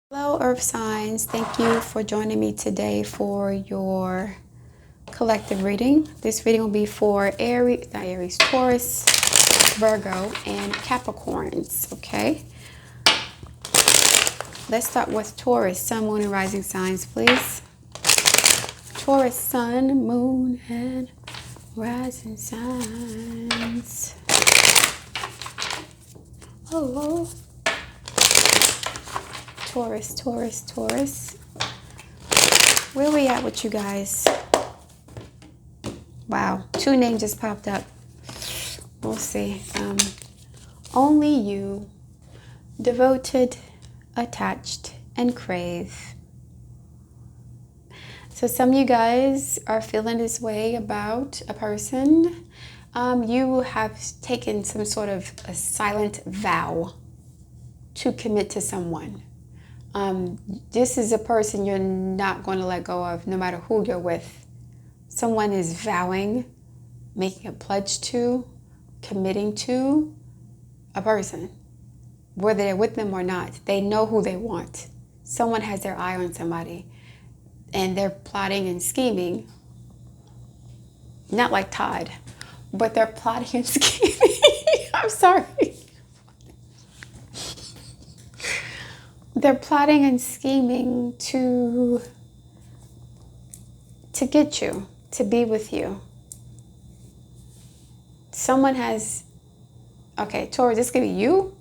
Hello, Earth signs. Thank you for joining me today for your collective reading. This reading will be for Taurus, Virgo, and Capricorns. Okay. Let's start with Taurus, Sun, Moon, and Rising signs, please. Taurus, Sun, Moon, and Rising signs. Oh. Taurus. Where we at with you guys? Wow, 2 names just popped up. We'll see. Only you, devoted, attached, and crave. So some of you guys are feeling this way about a person. You have taken some sort of a silent vow to commit to someone. This is a person you're not going to let go of no matter who you're with. Someone is vowing, making a pledge to, committing to a person. Whether they're with them or not, they know who they want. Someone has their eye on somebody and they're plotting and scheming. Not like Todd, but they're plotting and scheming. I'm sorry. They're plotting and scheming to get you, to be with you. Someone has, okay, Taurus, this could be you.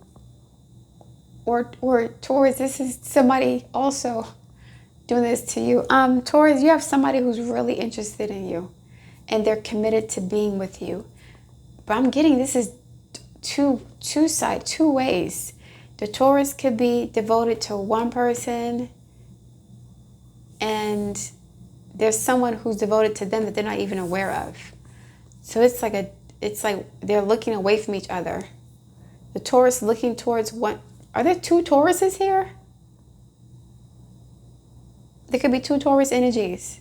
Or Taurus, this is somebody also doing this to you. Taurus, you have somebody who's really interested in you. And they're committed to being with you. But I'm getting this is two ways. The Taurus could be devoted to one person and there's someone who's devoted to them that they're not even aware of. So it's like they're looking away from each other. The Taurus looking towards one. Are there 2 Tauruses here? There could be 2 Taurus energies.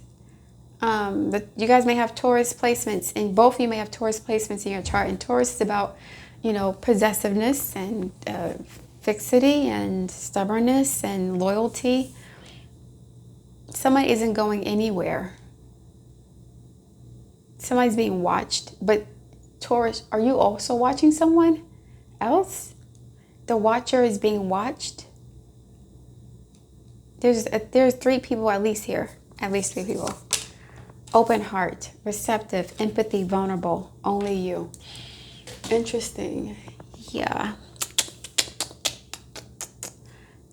You guys may have Taurus placements, and both of you may have Taurus placements in your chart. And Taurus is about, possessiveness and fixity and stubbornness and loyalty. Somebody isn't going anywhere. Somebody's being watched. But Taurus, are you also watching someone else? The watcher is being watched. There's 3 people at least here. At least 3 people. Open heart, receptive, empathy, vulnerable. Only you. Interesting. Yeah.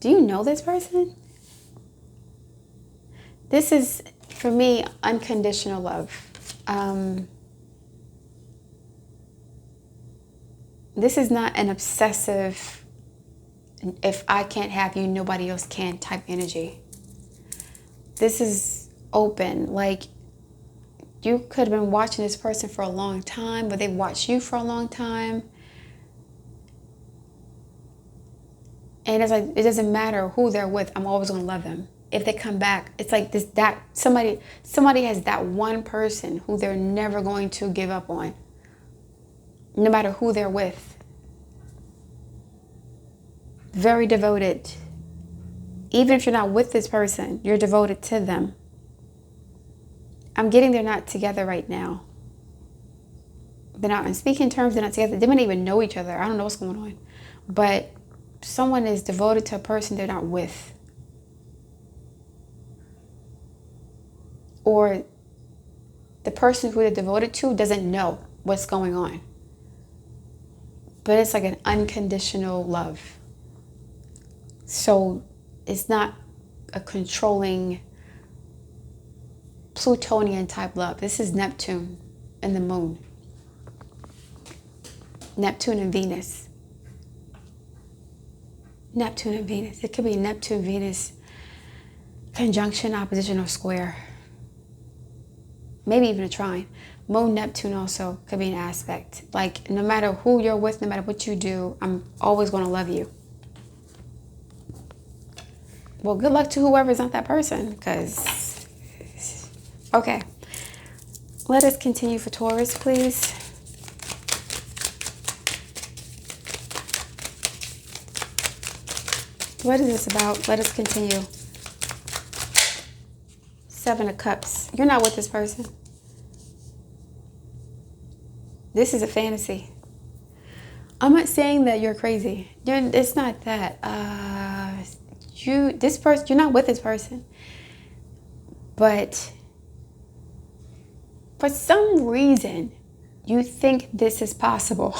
Do you know this person? This is, for me, unconditional love. This is not an obsessive, if I can't have you, nobody else can type energy. This is open. Like, you could have been watching this person for a long time, but they watched you for a long time. And it's like, it doesn't matter who they're with. I'm always going to love them. If they come back, it's like somebody has that one person who they're never going to give up on. No matter who they're with. Very devoted. Even if you're not with this person, you're devoted to them. I'm getting they're not together right now. They're not on speaking terms. They're not together. They might not even know each other. I don't know what's going on. But someone is devoted to a person they're not with. Or the person who they're devoted to doesn't know what's going on. But it's like an unconditional love. So it's not a controlling Plutonian type love. This is Neptune and the moon. Neptune and Venus. Neptune and Venus. It could be Neptune, Venus, conjunction, opposition, or square. Maybe even a trine. Moon, Neptune also could be an aspect. Like, no matter who you're with, no matter what you do, I'm always going to love you. Well, good luck to whoever's not that person, because... Okay. Let us continue for Taurus, please. What is this about? Let us continue. 7 of Cups. You're not with this person. This is a fantasy. I'm not saying that you're crazy. It's not that. You're not with this person. But for some reason, you think this is possible.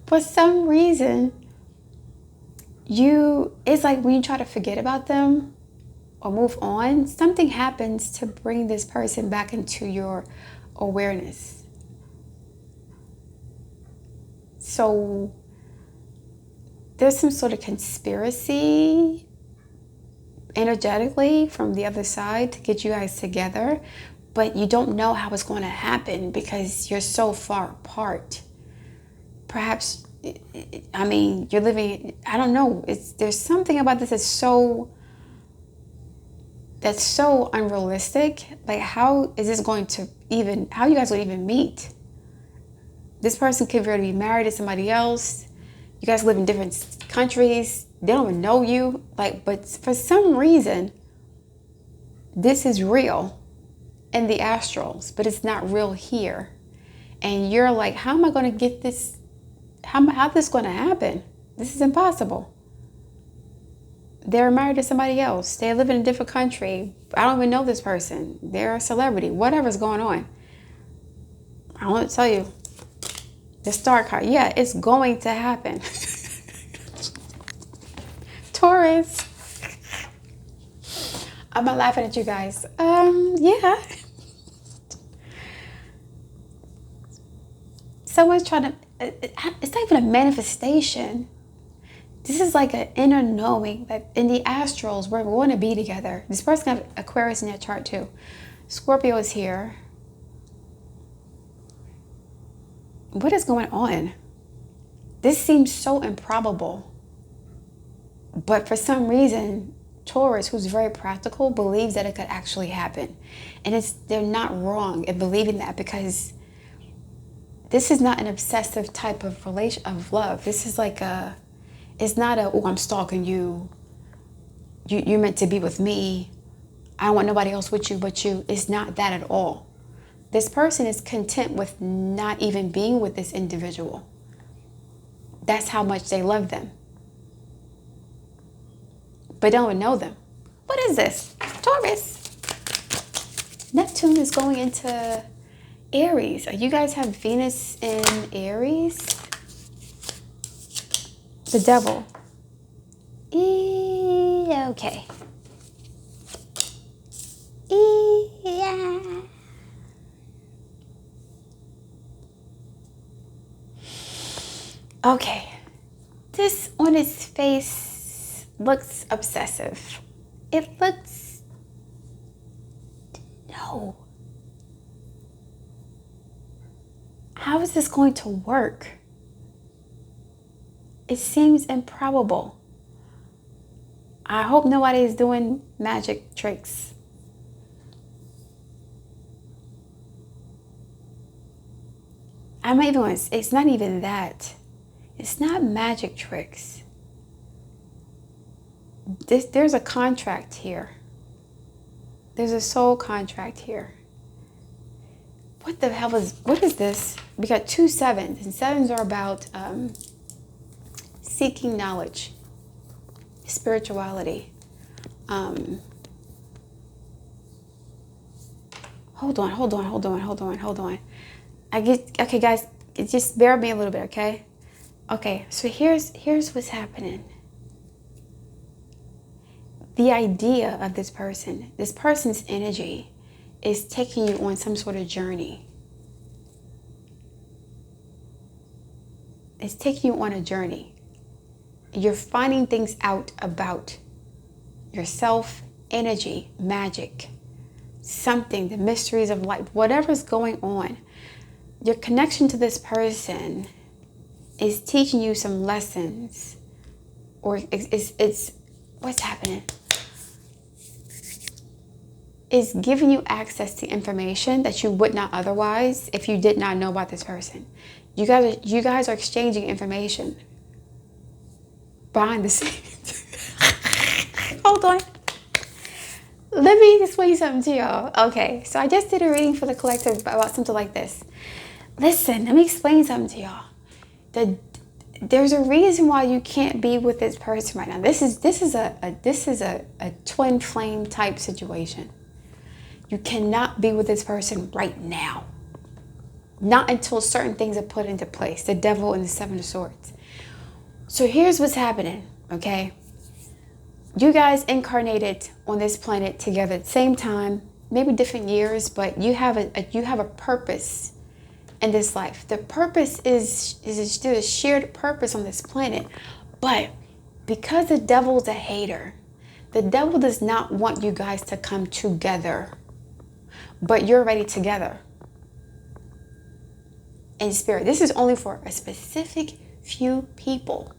For some reason, it's like when you try to forget about them or move on, something happens to bring this person back into your awareness. So there's some sort of conspiracy energetically from the other side to get you guys together, but you don't know how it's going to happen because you're so far apart. Perhaps, you're living, I don't know, there's something about this that's so unrealistic. Like, how is this going to how you guys will even meet? This person could really be married to somebody else. You guys live in different countries. They don't even know you. But for some reason, this is real in the astrals, but it's not real here. And you're like, how am I going to get this? How's this going to happen? This is impossible. They're married to somebody else. They live in a different country. I don't even know this person. They're a celebrity. Whatever's going on. I want to tell you. The Star card. Yeah, it's going to happen. Taurus. I'm not laughing at you guys. Yeah. Someone's trying to... It's not even a manifestation. This is like an inner knowing that in the astrals, we're going to be together. This person has Aquarius in their chart too. Scorpio is here. What is going on? This seems so improbable. But for some reason, Taurus, who's very practical, believes that it could actually happen. And they're not wrong in believing that, because this is not an obsessive type of love. This is like it's not oh, I'm stalking you. You're meant to be with me. I don't want nobody else with you but you. It's not that at all. This person is content with not even being with this individual. That's how much they love them. But don't even know them. What is this? Taurus. Neptune is going into Aries. You guys have Venus in Aries. The Devil. Okay. Yeah. Okay. This on its face looks obsessive. It looks... No. How is this going to work? It seems improbable. I hope nobody is doing magic tricks. It's not even that. It's not magic tricks. There's a contract here. There's a soul contract here. What the hell what is this? We got 2 sevens, and sevens are about seeking knowledge, spirituality. Hold on. Okay, guys, just bear with me a little bit, okay? Okay, so here's what's happening. The idea of this person's energy is taking you on some sort of journey. It's taking you on a journey. You're finding things out about yourself, energy, magic, something, the mysteries of life, whatever's going on. Your connection to this person is teaching you some lessons, or it's what's happening? Is giving you access to information that you would not otherwise if you did not know about this person. You guys are exchanging information. behind the scenes. Hold on. Let me explain something to y'all. Okay, so I just did a reading for the collective about something like this. Listen, let me explain something to y'all. There's a reason why you can't be with this person right now. This is a twin flame type situation. You cannot be with this person right now. Not until certain things are put into place. The Devil and the Seven of Swords. So here's what's happening, okay? You guys incarnated on this planet together at the same time, maybe different years, but you have a purpose in this life. The purpose is a shared purpose on this planet. But because the devil's a hater, the devil does not want you guys to come together. But you're already together in spirit. This is only for a specific few people.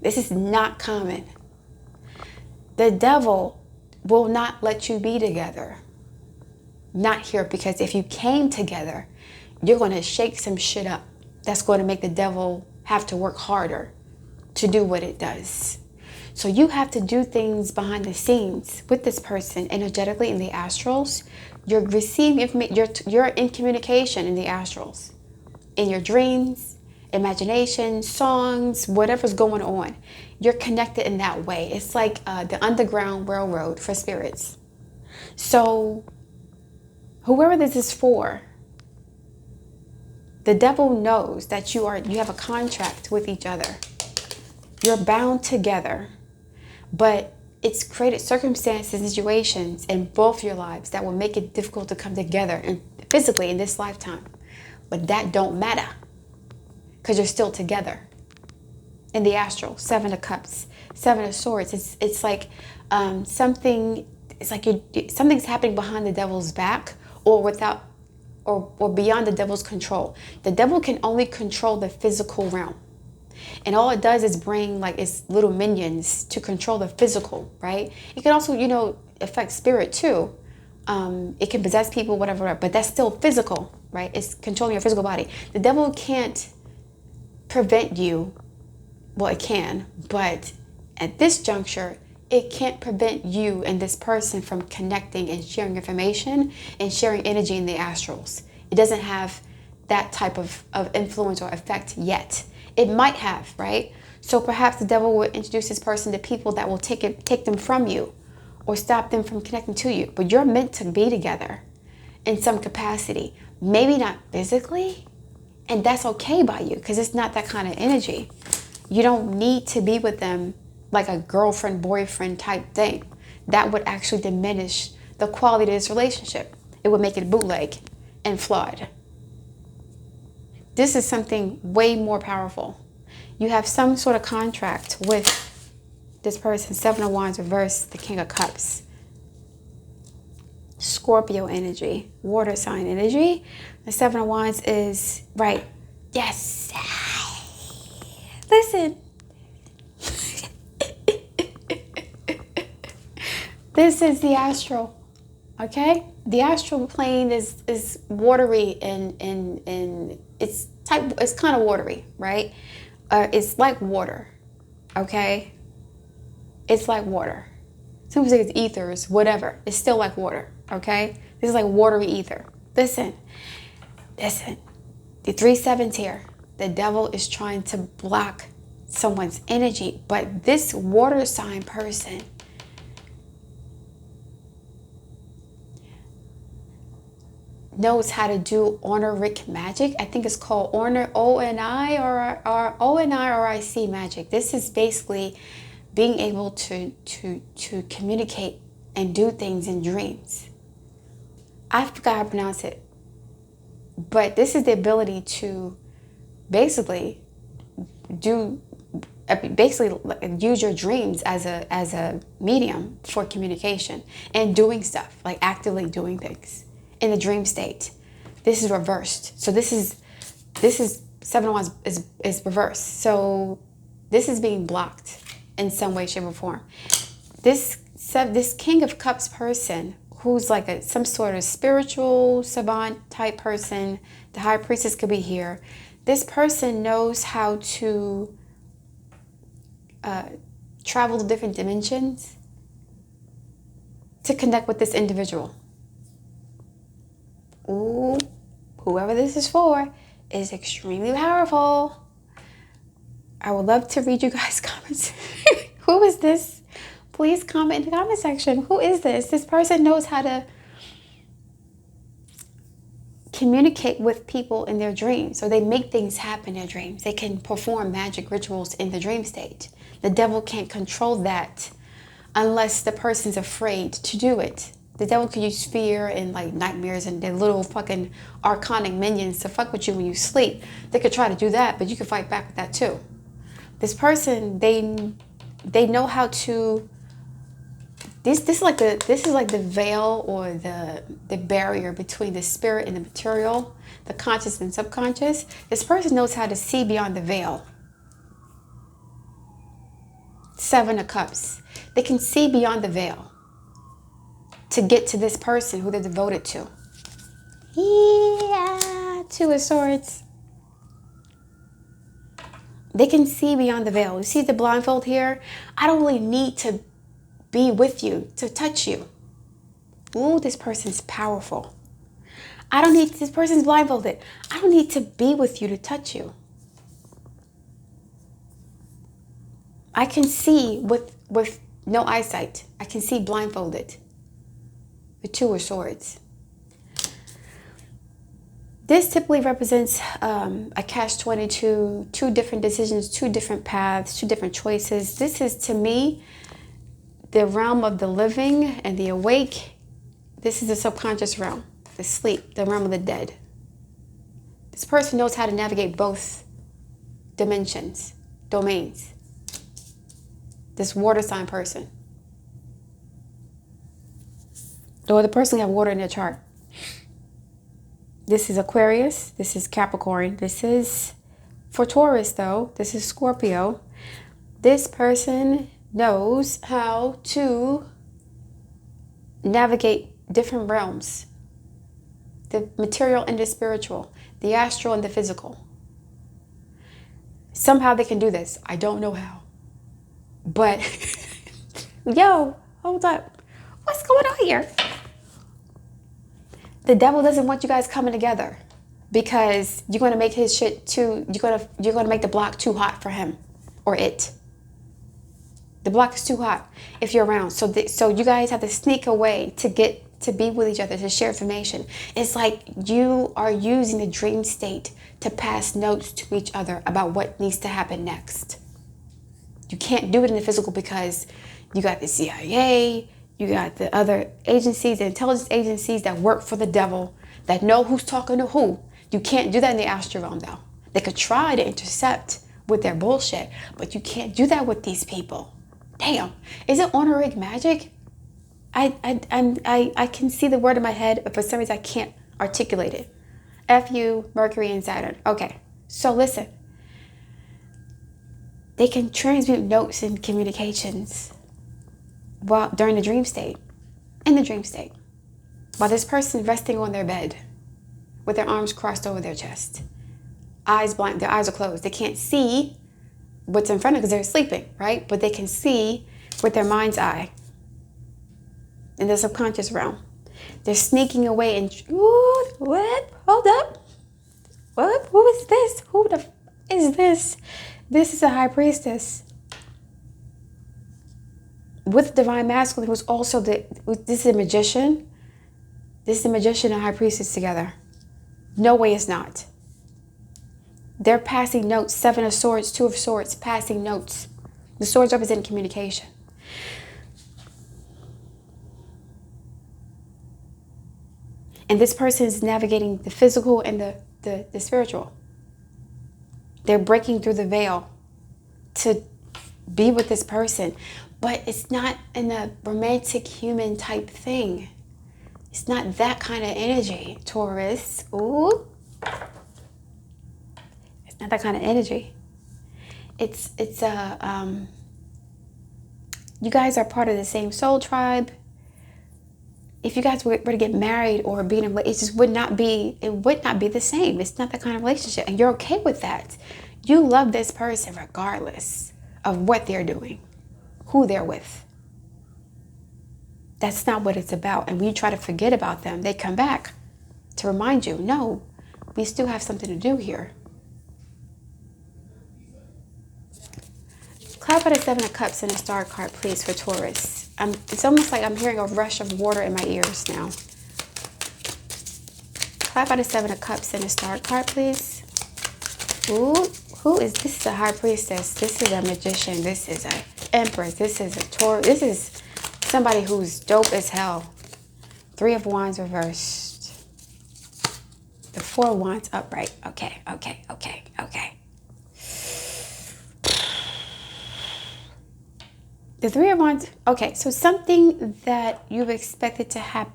This is not common. The devil will not let you be together. Not here, because if you came together, you're going to shake some shit up. That's going to make the devil have to work harder to do what it does. So you have to do things behind the scenes with this person energetically in the astrals. You're receiving information. You're in communication in the astrals, in your dreams, imagination, songs, whatever's going on. You're connected in that way. It's like the Underground Railroad for spirits. So whoever this is for, the devil knows that you have a contract with each other. You're bound together. But it's created circumstances and situations in both your lives that will make it difficult to come together and physically in this lifetime. But that don't matter, because you're still together. In the astral, Seven of Cups, Seven of Swords. It's like something's happening behind the devil's back, or without, or beyond the devil's control. The devil can only control the physical realm. And all it does is bring like its little minions to control the physical, right? It can also, affect spirit too. It can possess people, whatever, but that's still physical, right? It's controlling your physical body. The devil can't prevent you. Well, it can, but at this juncture, it can't prevent you and this person from connecting and sharing information and sharing energy in the astrals. It doesn't have that type of influence or effect yet. It might have, right? So perhaps the devil will introduce this person to people that will take them from you or stop them from connecting to you. But you're meant to be together in some capacity. Maybe not physically, and that's okay by you, because it's not that kind of energy. You don't need to be with them like a girlfriend, boyfriend type thing. That would actually diminish the quality of this relationship. It would make it bootleg and flawed. This is something way more powerful. You have some sort of contract with this person. Seven of Wands reversed, the King of Cups. Scorpio energy, water sign energy. The Seven of Wands is, right, yes. Listen. This is the astral, okay? The astral plane is watery and it's kind of watery, right? It's like water, okay? It's like water. Some people say it's ethers, whatever. It's still like water, okay? This is like watery ether. Listen. The 3 sevens here. The devil is trying to block someone's energy, but this water sign person knows how to do honoric magic. I think it's called O-N-I or O-N-I-R-I-C magic. This is basically being able to communicate and do things in dreams. I forgot how to pronounce it. But this is the ability to basically use your dreams as a medium for communication and doing stuff, like actively doing things in the dream state. This is reversed. So this is Seven of Wands is reversed. So this is being blocked in some way, shape, or form. This King of Cups person, who's like some sort of spiritual savant type person, the High Priestess could be here. This person knows how to travel to different dimensions to connect with this individual. Ooh, whoever this is for is extremely powerful. I would love to read you guys' comments. Who is this? Please comment in the comment section. Who is this? This person knows how to communicate with people in their dreams. So they make things happen in their dreams. They can perform magic rituals in the dream state. The devil can't control that unless the person's afraid to do it. The devil can use fear and like nightmares and their little fucking archonic minions to fuck with you when you sleep. They could try to do that, but you can fight back with that too. This person, they know how to. This is like the veil or the barrier between the spirit and the material, the conscious and subconscious. This person knows how to see beyond the veil. 7 of Cups. They can see beyond the veil to get to this person who they're devoted to. Yeah, 2 of Swords. They can see beyond the veil. You see the blindfold here? I don't really need to be with you to touch you. Ooh, this person's powerful. This person's blindfolded. I don't need to be with you to touch you. I can see with no eyesight. I can see blindfolded. The 2 of Swords. This typically represents a catch-22, 2 different decisions, 2 different paths, 2 different choices. This is, to me, the realm of the living and the awake. This is the subconscious realm, the sleep, the realm of the dead. This person knows how to navigate both dimensions, domains. This water sign person. Or the person who have water in their chart. This is Aquarius. This is Capricorn. This is, for Taurus though, this is Scorpio. This person knows how to navigate different realms. The material and the spiritual. The astral and the physical. Somehow they can do this. I don't know how. But, yo, hold up. What's going on here? The devil doesn't want you guys coming together because you're going to make his shit too, you're going to make the block too hot for him or it. The block is too hot if you're around. So you guys have to sneak away to get to be with each other, to share information. It's like you are using the dream state to pass notes to each other about what needs to happen next. You can't do it in the physical because you got the CIA, you got the other agencies, the intelligence agencies that work for the devil, that know who's talking to who. You can't do that in the astral realm though. They could try to intercept with their bullshit, but you can't do that with these people. Damn, is it honorific magic? I can see the word in my head, but for some reason I can't articulate it. F-U, Mercury and Saturn. Okay, so listen. They can transmute notes and communications during the dream state, in the dream state, while this person resting on their bed with their arms crossed over their chest, eyes blind, their eyes are closed. They can't see what's in front of them because they're sleeping, right? But they can see with their mind's eye in the subconscious realm. They're sneaking away and, what? Hold up. What? Who is this? Who the is this? This is a high priestess with divine masculine, who's also this is a magician. This is a magician and high priestess together. No way it's not. They're passing notes. 7 of Swords, 2 of Swords, passing notes. The swords represent communication. And this person is navigating the physical and the spiritual. They're breaking through the veil to be with this person. But it's not in a romantic human type thing. It's not that kind of energy, Taurus. Ooh. It's not that kind of energy. It's you guys are part of the same soul tribe. If you guys were to get married or be in a relationship, it just would not be the same. It's not that kind of relationship. And you're okay with that. You love this person regardless of what they're doing. who they're with. That's not what it's about. And when you try to forget about them, they come back to remind you, no, we still have something to do here. Clarify the Seven of Cups and a Star card, please, for Taurus. It's almost like I'm hearing a rush of water in my ears now. Clarify the Seven of Cups and a Star card, please. Ooh, who is this? Is a High Priestess. This is a Magician. This is an Empress. This is a Taurus. This is somebody who's dope as hell. Three of Wands reversed. The Four of Wands upright. Okay. The Three of Wands. Okay, so something that you've expected to happen.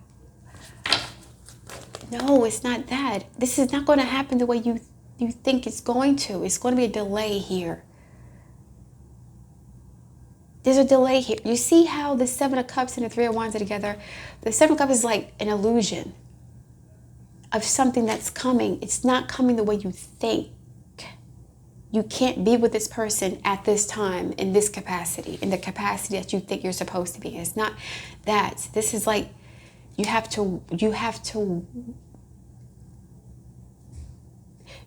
No, it's not that. This is not going to happen the way you think it's going to. It's going to be a delay here. There's a delay here. You see how the Seven of Cups and the Three of Wands are together? The Seven of Cups is like an illusion of something that's coming. It's not coming the way you think. You can't be with this person at this time in this capacity, in the capacity that you think you're supposed to be. It's not that. This is like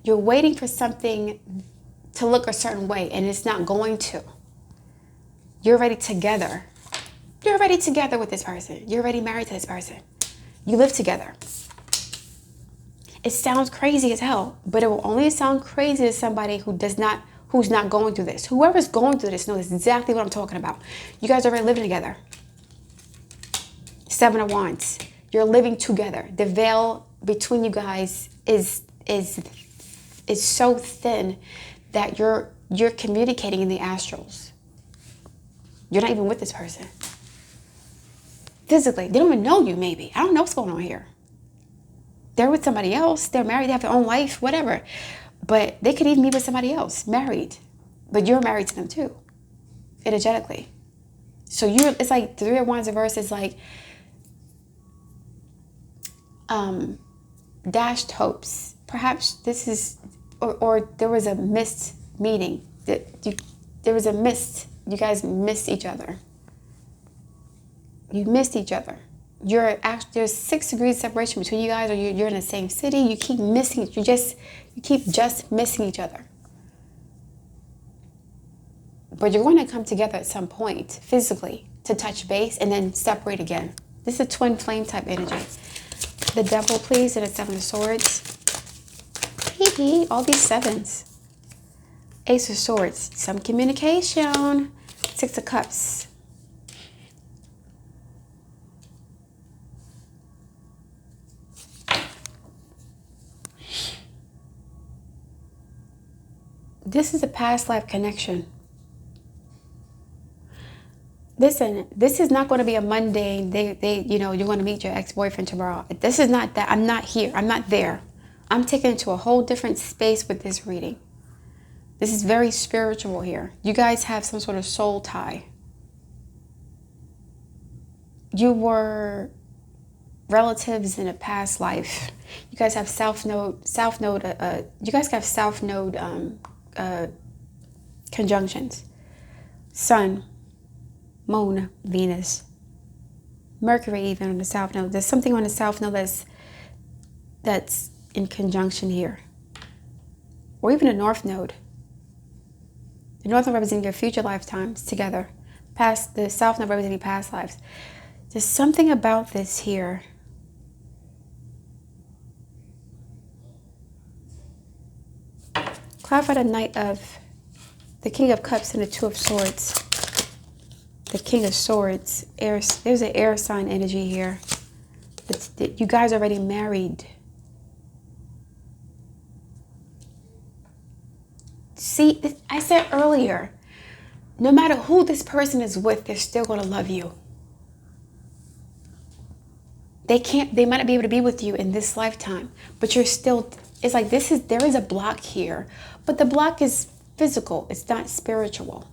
you're waiting for something to look a certain way, and it's not going to. You're already together. You're already together with this person. You're already married to this person. You live together. It sounds crazy as hell, but it will only sound crazy to somebody who's not going through this. Whoever's going through this knows exactly what I'm talking about. You guys are already living together. Seven of Wands. You're living together. The veil between you guys is so thin that you're communicating in the astrals. You're not even with this person. Physically, they don't even know you maybe. I don't know what's going on here. They're with somebody else. They're married. They have their own life, whatever. But they could even be with somebody else, married. But you're married to them too, energetically. So it's like the Three of Wands reverse is like dashed hopes. Perhaps this is, or there was a missed meeting. There was a missed. You guys missed each other. You missed each other. There's 6 degrees separation between you guys, or you're in the same city. You keep missing. You keep just missing each other. But you're going to come together at some point physically to touch base and then separate again. This is a twin flame type energy. The Devil, please, and a Seven of Swords. All these sevens. Ace of Swords. Some communication. Six of Cups. This is a past life connection. Listen, this is not going to be a mundane, you're going to meet your ex-boyfriend tomorrow. This is not that. I'm not here. I'm not there. I'm taken into a whole different space with this reading. This is very spiritual here. You guys have some sort of soul tie. You were relatives in a past life. You guys have south node conjunctions. Sun, Moon, Venus, Mercury, even on the south node. There's something on the south node that's in conjunction here, or even a north node. The north node representing your future lifetimes together. The south node representing past lives. There's something about this here. Clarify the Knight of the King of Cups and the Two of Swords. The King of Swords. There's an air sign energy here. You guys are already married. See, I said earlier, no matter who this person is with, they're still going to love you. They might not be able to be with you in this lifetime, but you're still, it's like there is a block here, but the block is physical. It's not spiritual.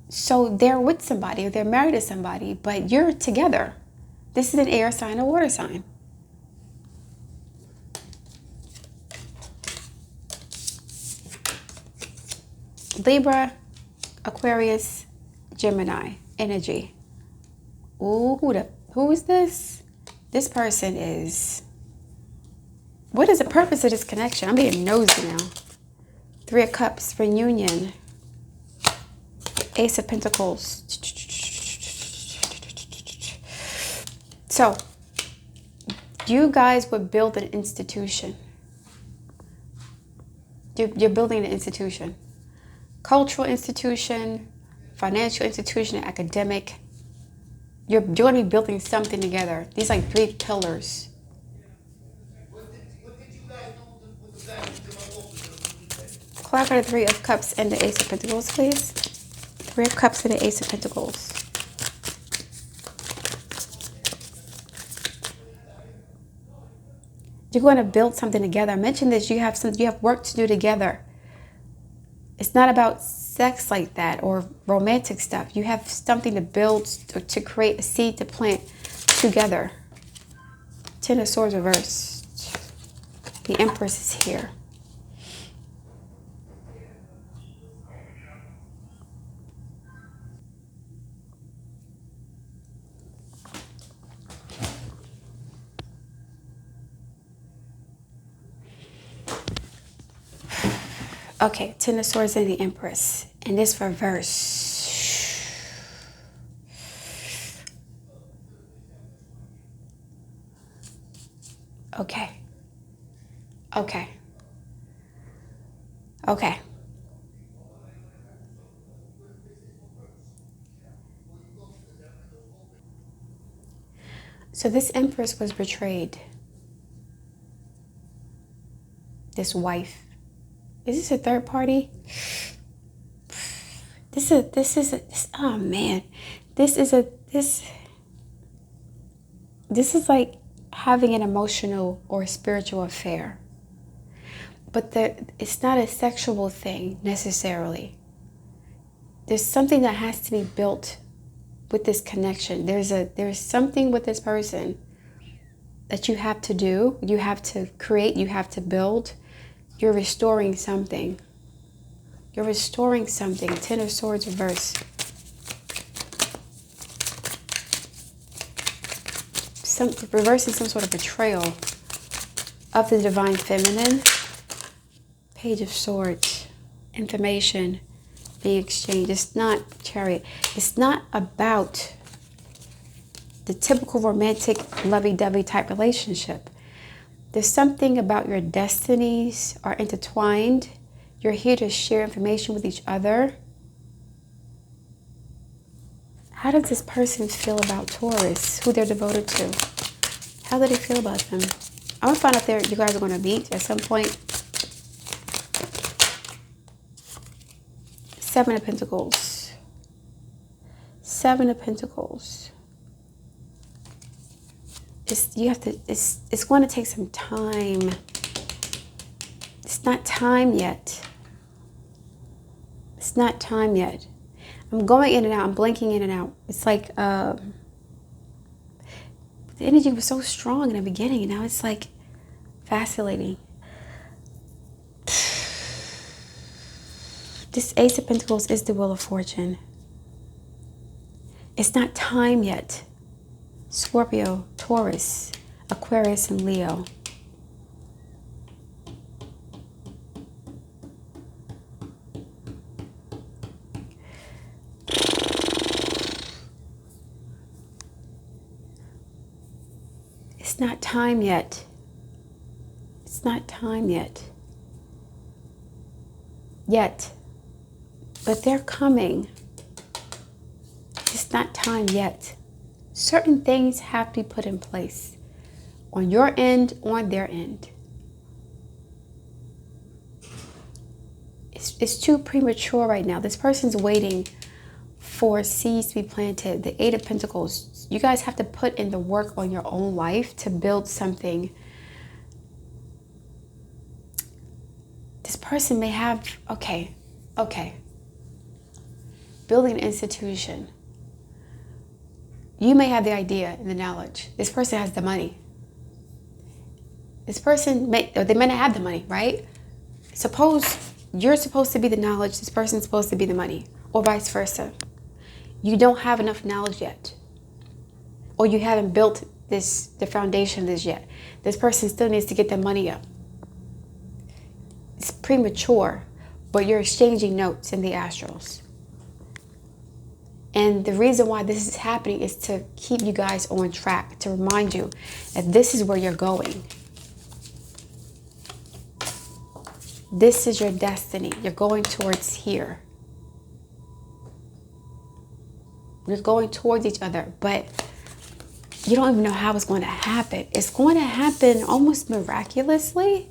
So they're with somebody, or they're married to somebody, but you're together. This is an air sign, a water sign. Libra, Aquarius, Gemini energy. Ooh, who is this? This person is... What is the purpose of this connection? I'm being nosy now. 3 of Cups, reunion. Ace of Pentacles. So, you guys would build an institution. You're building an institution. Cultural institution, financial institution, academic. You're going to be building something together. These are like 3 pillars. Clarify the 3 of Cups and the Ace of Pentacles, please. 3 of Cups and the Ace of Pentacles. You're going to build something together. I mentioned this. You have work to do together. It's not about sex like that or romantic stuff. You have something to build, to create a seed to plant together. 10 of Swords reversed. The Empress is here. Okay, 10 of Swords and the Empress. And this reverse. Okay. Okay. Okay. So this Empress was betrayed. This wife. Is this a third party? Oh man. This is like having an emotional or spiritual affair. But it's not a sexual thing necessarily. There's something that has to be built with this connection. There's something with this person that you have to do. You have to create, you have to build. You're restoring something. You're restoring something. 10 of Swords reverse. Reversing some sort of betrayal of the divine feminine. Page of Swords. Information being exchanged. It's not Chariot. It's not about the typical romantic lovey-dovey type relationship. There's something about your destinies are intertwined. You're here to share information with each other. How does this person feel about Taurus, who they're devoted to? How do they feel about them? I want to find out if you guys are going to meet at some point. 7 of Pentacles. 7 of Pentacles. It's going to take some time. It's not time yet. It's not time yet. I'm going in and out. I'm blinking in and out. It's like the energy was so strong in the beginning, and now it's like vacillating. This Ace of Pentacles is the Wheel of Fortune. It's not time yet. Scorpio, Taurus, Aquarius, and Leo. It's not time yet. It's not time yet. But they're coming. It's not time yet. Certain things have to be put in place on your end, on their end. It's too premature right now. This person's waiting for seeds to be planted. The 8 of Pentacles. You guys have to put in the work on your own life to build something. This person may have, okay. Building an institution. You may have the idea and the knowledge. This person has the money. This person they may not have the money, right? Suppose you're supposed to be the knowledge, this person's supposed to be the money, or vice versa. You don't have enough knowledge yet. Or you haven't built the foundation of this yet. This person still needs to get their money up. It's premature, but you're exchanging notes in the astrals. And the reason why this is happening is to keep you guys on track, to remind you that this is where you're going. This is your destiny. You're going towards here. You're going towards each other, but you don't even know how it's going to happen. It's going to happen almost miraculously.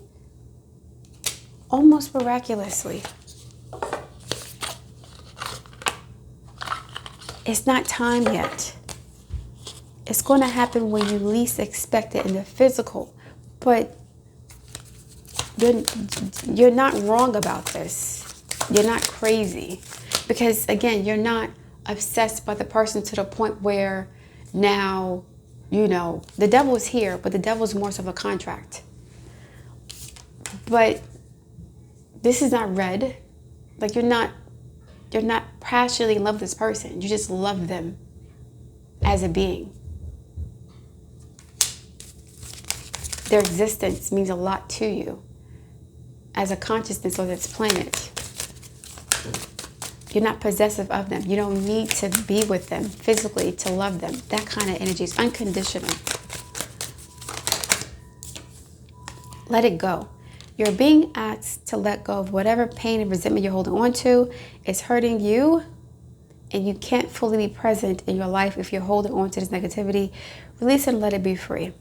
Almost miraculously. It's not time yet. It's going to happen when you least expect it in the physical. But you're not wrong about this. You're not crazy. Because again, you're not obsessed by the person to the point where now, you know, the devil is here, but the devil is more so of a contract. But this is not red. Like you're not passionately in love with this person. You just love them as a being. Their existence means a lot to you as a consciousness on this planet. You're not possessive of them. You don't need to be with them physically to love them. That kind of energy is unconditional. Let it go. You're being asked to let go of whatever pain and resentment you're holding on to. It's hurting you, and you can't fully be present in your life if you're holding on to this negativity. Release and let it be free.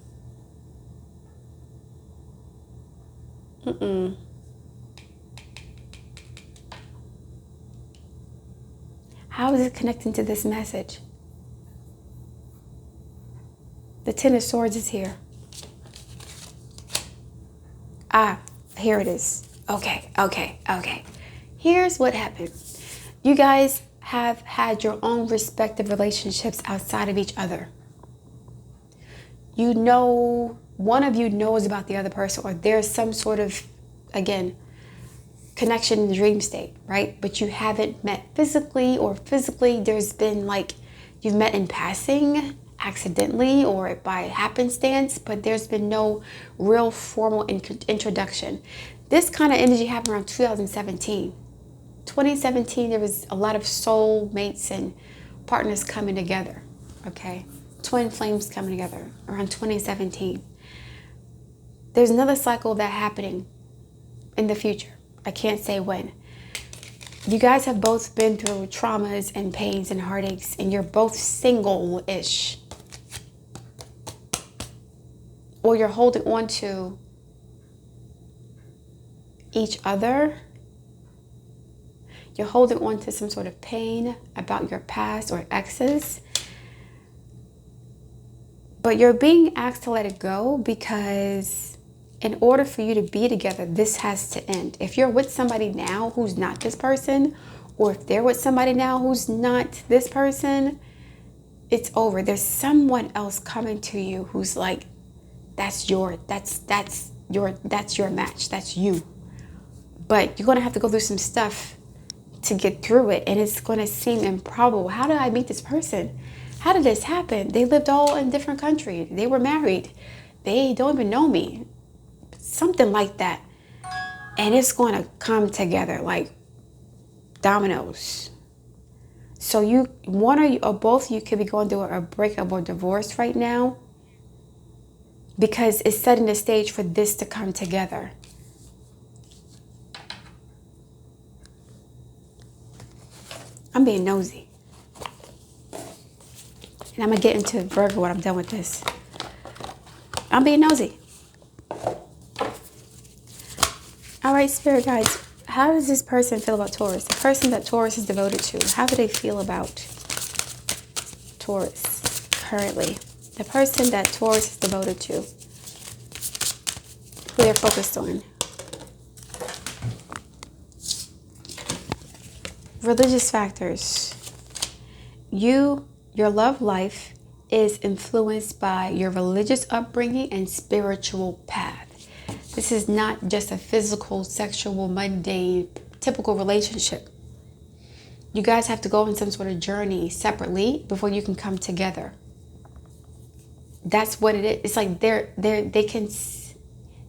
How is it connecting to this message? The Ten of Swords is here. Ah, here it is. Okay. Here's what happened. You guys have had your own respective relationships outside of each other. You know, one of you knows about the other person, or there's some sort of, again, connection in the dream state, right? But you haven't met physically, or physically there's been like, you've met in passing, accidentally, or by happenstance, but there's been no real formal introduction. This kind of energy happened around 2017. 2017, there was a lot of soul mates and partners coming together, okay? Twin flames coming together around 2017. There's another cycle of that happening in the future. I can't say when. You guys have both been through traumas and pains and heartaches, and you're both single-ish. Or you're holding on to each other. You're holding on to some sort of pain about your past or exes. But you're being asked to let it go because in order for you to be together, this has to end. If you're with somebody now who's not this person, or if they're with somebody now who's not this person, it's over. There's someone else coming to you who's like, that's your match. That's you. But you're going to have to go through some stuff to get through it. And it's going to seem improbable. How did I meet this person? How did this happen? They lived all in different countries. They were married. They don't even know me. Something like that. And it's going to come together like dominoes. So one or both of you could be going through a breakup or divorce right now, because it's setting the stage for this to come together. I'm being nosy. And I'm going to get into Virgo when I'm done with this. I'm being nosy. All right, Spirit guides, how does this person feel about Taurus? The person that Taurus is devoted to, how do they feel about Taurus currently? The person that Taurus is devoted to, who they're focused on. Religious factors. Your love life is influenced by your religious upbringing and spiritual path. This is not just a physical, sexual, mundane, typical relationship. You guys have to go on some sort of journey separately before you can come together. That's what it is. It's like they can,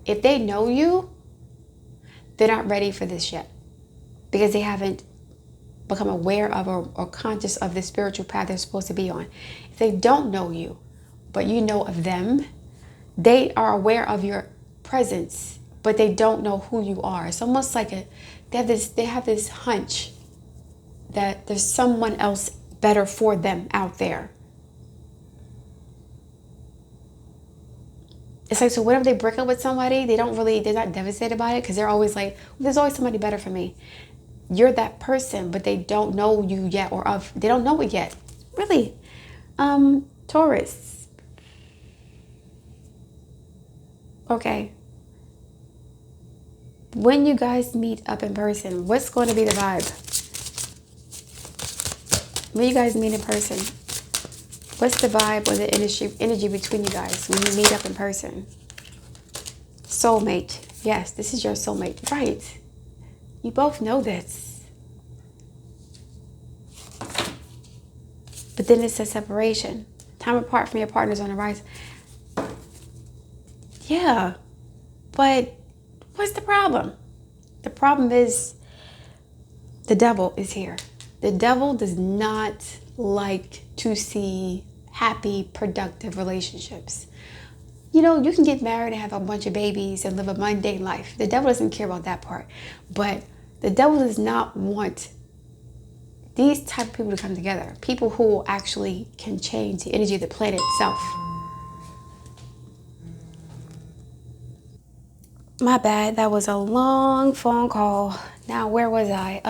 if they know you, they're not ready for this yet because they haven't become aware of or conscious of the spiritual path they're supposed to be on. If they don't know you, but you know of them, they are aware of your presence, but they don't know who you are. It's almost like they have this hunch that there's someone else better for them out there. It's like, so whenever they break up with somebody, they're not devastated by it because they're always like, there's always somebody better for me. You're that person, but they don't know you yet, they don't know it yet. Really. Taurus. Okay. When you guys meet up in person, what's going to be the vibe? When you guys meet in person, what's the vibe or the energy between you guys when you meet up in person? Soulmate. Yes, this is your soulmate. Right. You both know this. But then it's a separation. Time apart from your partners on the rise. Yeah. But what's the problem? The problem is the devil is here. The devil does not like to see happy, productive relationships. You know, you can get married and have a bunch of babies and live a mundane life. The devil doesn't care about that part. But the devil does not want these type of people to come together. People who actually can change the energy of the planet itself. My bad. That was a long phone call. Now, where was I?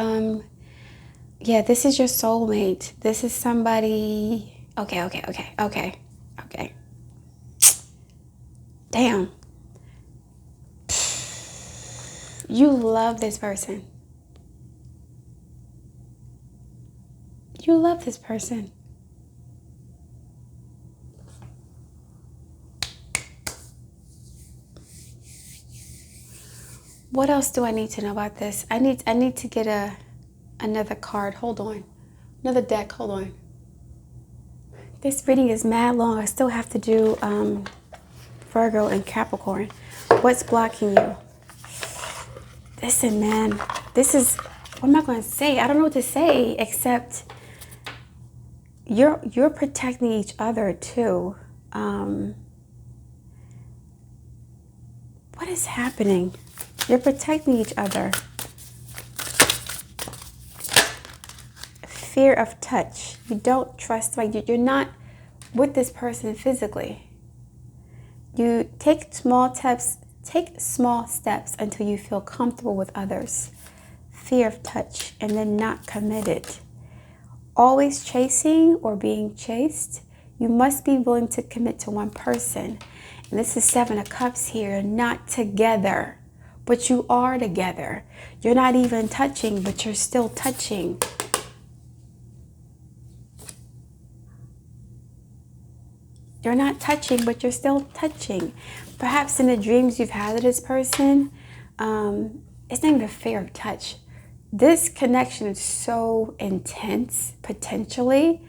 Yeah, this is your soulmate. This is somebody. Okay. Damn. You love this person. You love this person. What else do I need to know about this? I need to get another card. Hold on. Another deck. Hold on. This reading is mad long. I still have to do Virgo and Capricorn. What's blocking you? Listen, man. This is, what am I going to say? I don't know what to say except you're protecting each other too. What is happening? You're protecting each other. Fear of touch. You don't trust, like you're not with this person physically. You take small steps until you feel comfortable with others. Fear of touch, and then not committed. Always chasing or being chased. You must be willing to commit to one person. And this is 7 of Cups here, not together, but you are together. You're not even touching, but you're still touching. You're not touching, but you're still touching. Perhaps in the dreams you've had of this person, it's not even a fear of touch. This connection is so intense, potentially,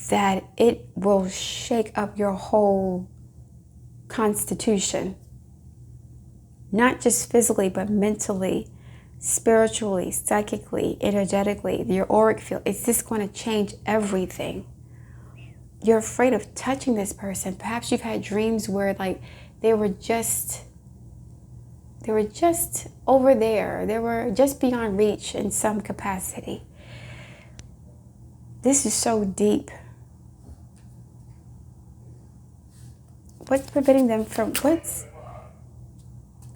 that it will shake up your whole constitution. Not just physically, but mentally, spiritually, psychically, energetically, your auric field. It's just going to change everything. You're afraid of touching this person. Perhaps you've had dreams where like they were just over there. They were just beyond reach in some capacity. This is so deep. What's preventing them from,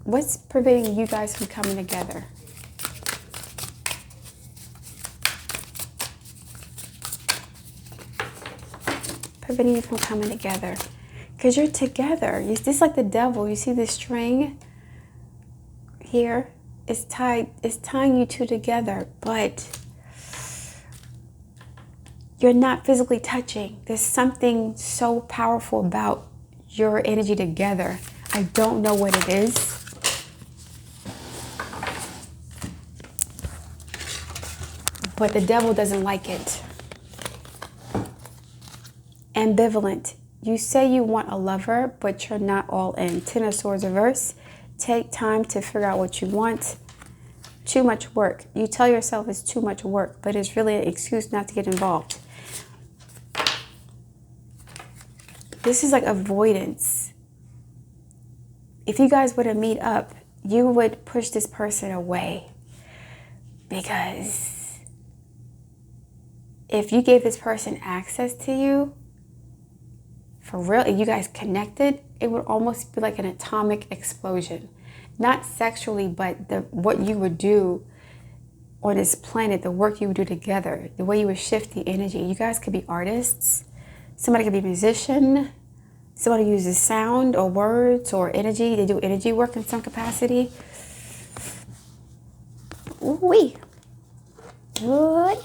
what's preventing you guys from coming together? Preventing you from coming together. Because you're together. It's just like the devil. You see this string here? It's tying you two together, but you're not physically touching. There's something so powerful about your energy together. I don't know what it is. but the devil doesn't like it. Ambivalent. You say you want a lover, but you're not all in. Ten of Swords reverse. Take time to figure out what you want. Too much work. You tell yourself it's too much work, but it's really an excuse not to get involved. This is like avoidance. If you guys were to meet up, you would push this person away. Because if you gave this person access to you, for real, if you guys connected, it would almost be like an atomic explosion. Not sexually, but what you would do on this planet, the work you would do together, the way you would shift the energy. You guys could be artists. Somebody could be a musician. Somebody uses sound or words or energy. They do energy work in some capacity. Ooh-wee. Good.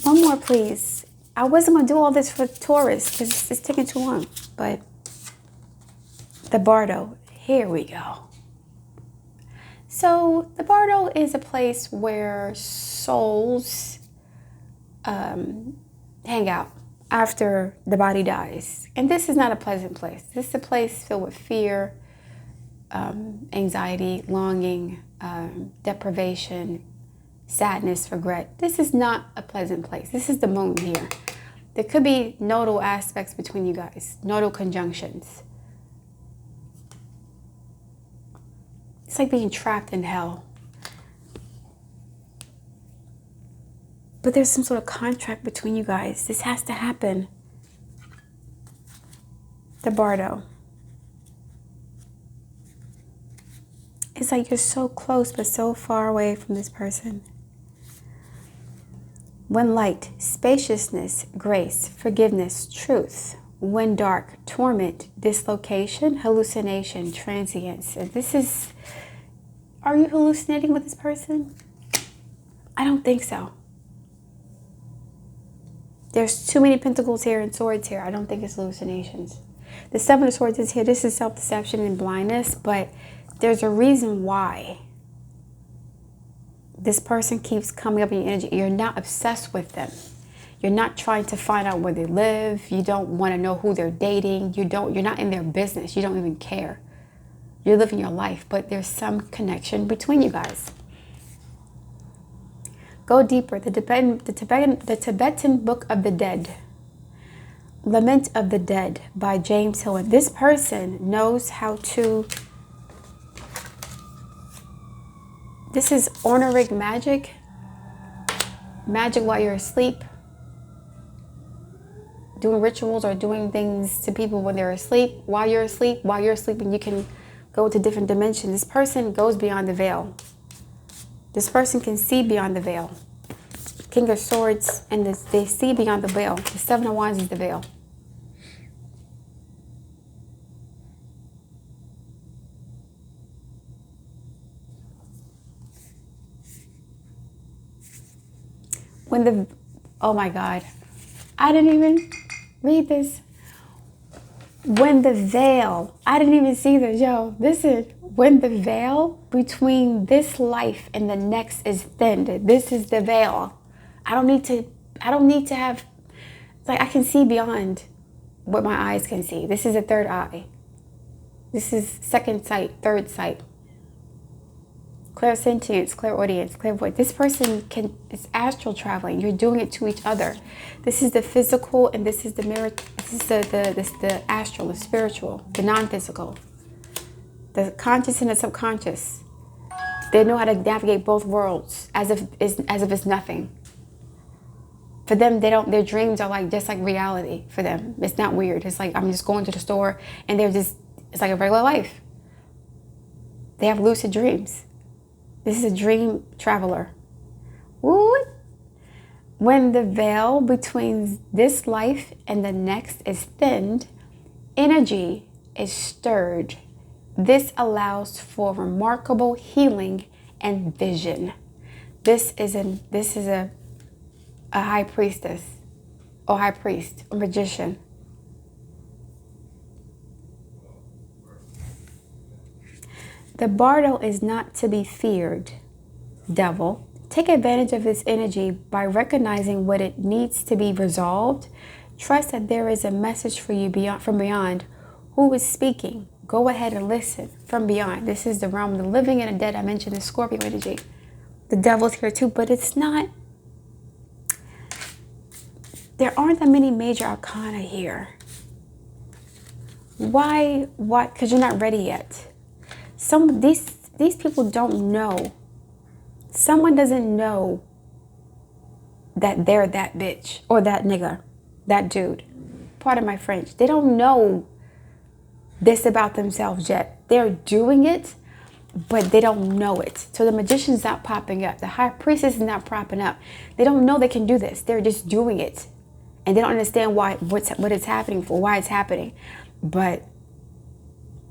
One more, please. I wasn't going to do all this for Taurus because it's taking too long. But the Bardo, here we go. So the Bardo is a place where souls hang out after the body dies. And this is not a pleasant place. This is a place filled with fear, anxiety, longing, deprivation, sadness, regret. This is not a pleasant place. This is the moon here. There could be nodal aspects between you guys, nodal conjunctions. It's like being trapped in hell. But there's some sort of contract between you guys. This has to happen. The Bardo. It's like you're so close but so far away from this person. When light, spaciousness, grace, forgiveness, truth. When dark, torment, dislocation, hallucination, transience. And this is, are you hallucinating with this person? I don't think so. There's too many pentacles here and swords here. I don't think it's hallucinations. The Seven of Swords is here. This is self-deception and blindness, but there's a reason why this person keeps coming up in your energy. You're not obsessed with them. You're not trying to find out where they live. You don't want to know who they're dating. You're not in their business. You don't even care. You're living your life, but there's some connection between you guys. Go deeper. The Tibetan Book of the Dead. Lament of the Dead by James Hillen. This person knows how to... This is honorific magic. Magic while you're asleep. Doing rituals or doing things to people when they're asleep. While you're sleeping, you can go to different dimensions. This person goes beyond the veil. This person can see beyond the veil. King of Swords, and they see beyond the veil. The Seven of Wands is the veil. Oh my God, I didn't even read this. When the veil, I didn't even see this, yo. Listen, when the veil between this life and the next is thinned, this is the veil. I don't need to have, like, I can see beyond what my eyes can see. This is a third eye. This is second sight, third sight. Clairsentience, clairaudience, clairvoyance. This person it's astral traveling. You're doing it to each other. This is the physical and this is the mirror. This is the astral, the spiritual, the non-physical. The conscious and the subconscious. They know how to navigate both worlds as if it's nothing. For them, their dreams are just like reality for them. It's not weird. It's like I'm just going to the store and it's like a regular life. They have lucid dreams. This is a dream traveler. Woo! When the veil between this life and the next is thinned, energy is stirred. This allows for remarkable healing and vision. This is a high priestess or high priest or magician. The Bardo is not to be feared, devil. Take advantage of this energy by recognizing what it needs to be resolved. Trust that there is a message for you from beyond. Who is speaking? Go ahead and listen from beyond. This is the realm of the living and the dead. I mentioned the Scorpio energy. The devil's here too, but it's not. There aren't that many major arcana here. Why? Because you're not ready yet. These people don't know. Someone doesn't know that they're that bitch or that nigga, that dude. Pardon my French. They don't know this about themselves yet. They're doing it, but they don't know it. So the magician's not popping up. The high priestess is not propping up. They don't know they can do this. They're just doing it. And they don't understand what it's happening for, why it's happening. But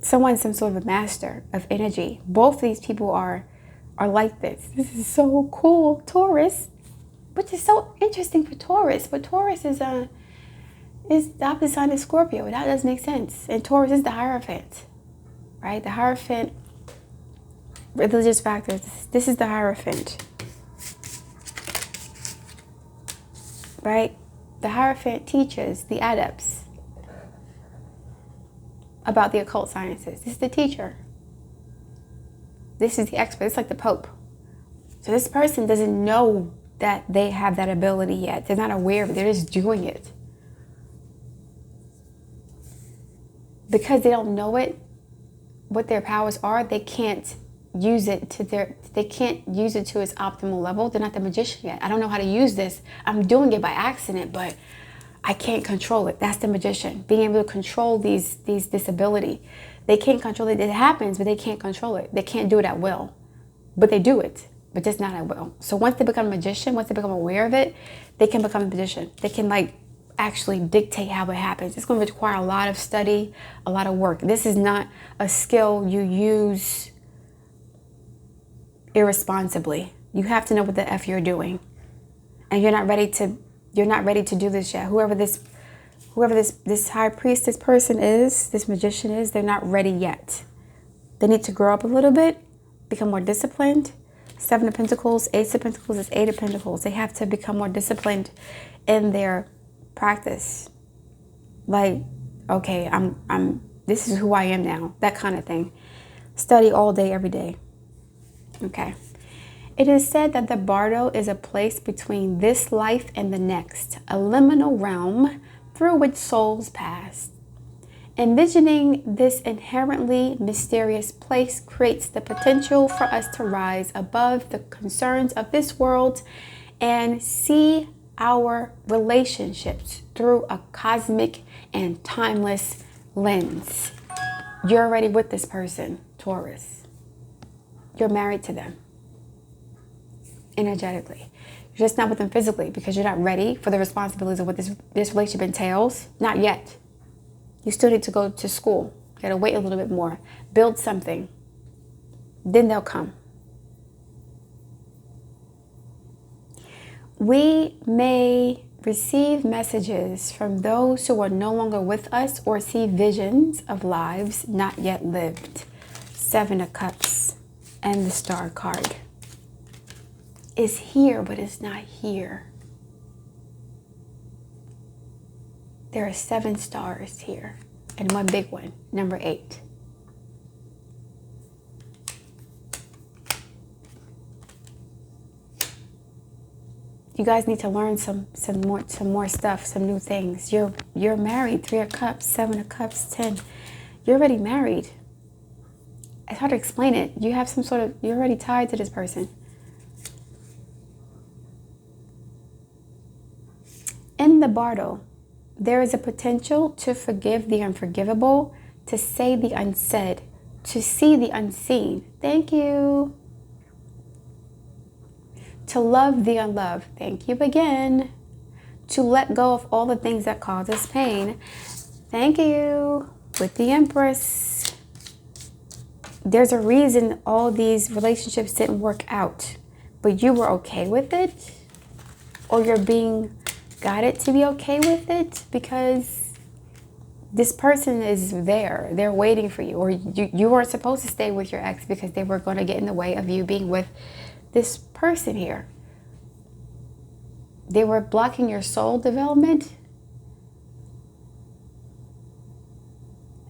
someone's some sort of a master of energy. Both of these people are like this. This is so cool. Taurus, which is so interesting for Taurus. But Taurus is the opposite sign of Scorpio. That does make sense. And Taurus is the Hierophant, right? The Hierophant, religious factors. This is the Hierophant, right? The Hierophant teaches the adepts about the occult sciences. This is the teacher. This is the expert. It's like the Pope. So this person doesn't know that they have that ability yet. They're not aware of it. They're just doing it. Because they don't know it, what their powers are, they can't use it to its optimal level. They're not the magician yet. I don't know how to use this. I'm doing it by accident, but I can't control it. That's the magician. Being able to control this ability. They can't control it. It happens, but they can't control it. They can't do it at will. But they do it, but just not at will. So once they become a magician, once they become aware of it, they can become a magician. They can actually dictate how it happens. It's going to require a lot of study, a lot of work. This is not a skill you use irresponsibly. You have to know what the F you're doing. And you're not ready to do this yet. Whoever this high priest, this person is, this magician is, they're not ready yet. They need to grow up a little bit, become more disciplined. 7 of Pentacles, Ace of Pentacles is 8 of Pentacles. They have to become more disciplined in their practice. Like, okay, this is who I am now. That kind of thing. Study all day, every day. Okay. It is said that the Bardo is a place between this life and the next, a liminal realm through which souls pass. Envisioning this inherently mysterious place creates the potential for us to rise above the concerns of this world and see our relationships through a cosmic and timeless lens. You're already with this person, Taurus. You're married to them energetically. You're just not with them physically because you're not ready for the responsibilities of what this relationship entails. Not yet. You still need to go to school. You gotta wait a little bit more. Build something. Then they'll come. We may receive messages from those who are no longer with us or see visions of lives not yet lived. 7 of Cups and the Star card. It's here, but it's not here. There are 7 stars here and one big one, number 8. You guys need to learn some more stuff, some new things. You're married. 3 of Cups, 7 of Cups, 10. You're already married. It's hard to explain it. You have you're already tied to this person. In the Bardo, there is a potential to forgive the unforgivable, to say the unsaid, to see the unseen. Thank you. To love the unloved. Thank you again. To let go of all the things that cause us pain. Thank you. With the Empress. There's a reason all these relationships didn't work out, but you were okay with it, or you're being guided to be okay with it because This person is there. They're waiting for you. Or you weren't supposed to stay with your ex because they were going to get in the way of you being with this person here. They were blocking your soul development.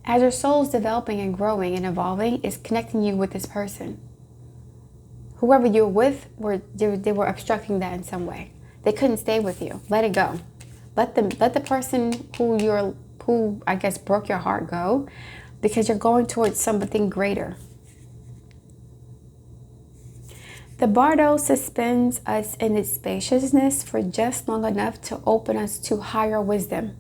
As your soul's developing and growing and evolving, it's connecting you with this person. Whoever you're with, they were obstructing that in some way. They couldn't stay with you. Let it go. Let the person who I guess broke your heart go, because you're going towards something greater. The bardo suspends us in its spaciousness for just long enough to open us to higher wisdom.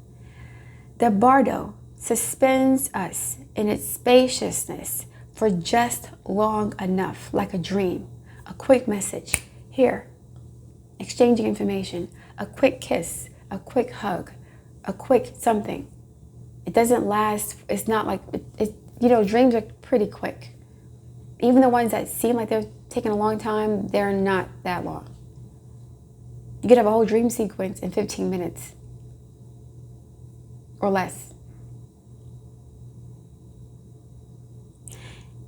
The bardo suspends us in its spaciousness for just long enough, like a dream, a quick message, here, exchanging information, a quick kiss, a quick hug, a quick something. It doesn't last. It's not like, dreams are pretty quick. Even the ones that seem like they're taking a long time, they're not that long. You could have a whole dream sequence in 15 minutes or less.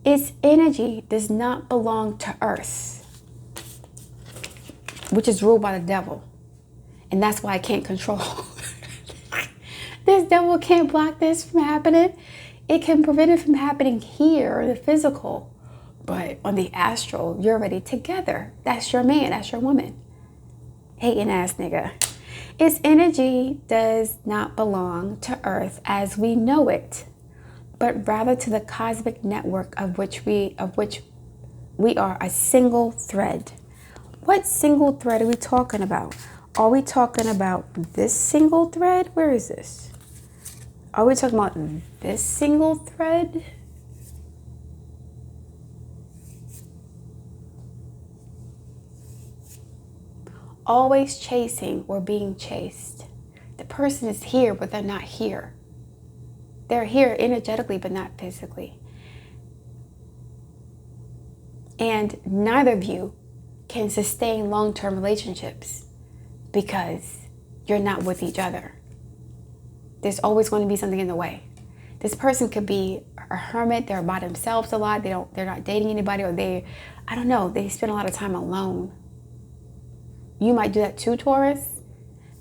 Its energy does not belong to Earth, which is ruled by the devil. And that's why I can't control. This devil can't block this from happening. It can prevent it from happening here, the physical. But on the astral, you're already together. That's your man, that's your woman. Hating ass nigga. Its energy does not belong to Earth as we know it, but rather to the cosmic network of which we are a single thread. What single thread are we talking about? Are we talking about this single thread? Where is this? Are we talking about this single thread? Always chasing or being chased. The person is here, but they're not here. They're here energetically, but not physically. And neither of you can sustain long-term relationships because you're not with each other. There's always going to be something in the way. This person could be a hermit. They're by themselves a lot. They're not dating anybody, or they spend a lot of time alone. You might do that too, Taurus.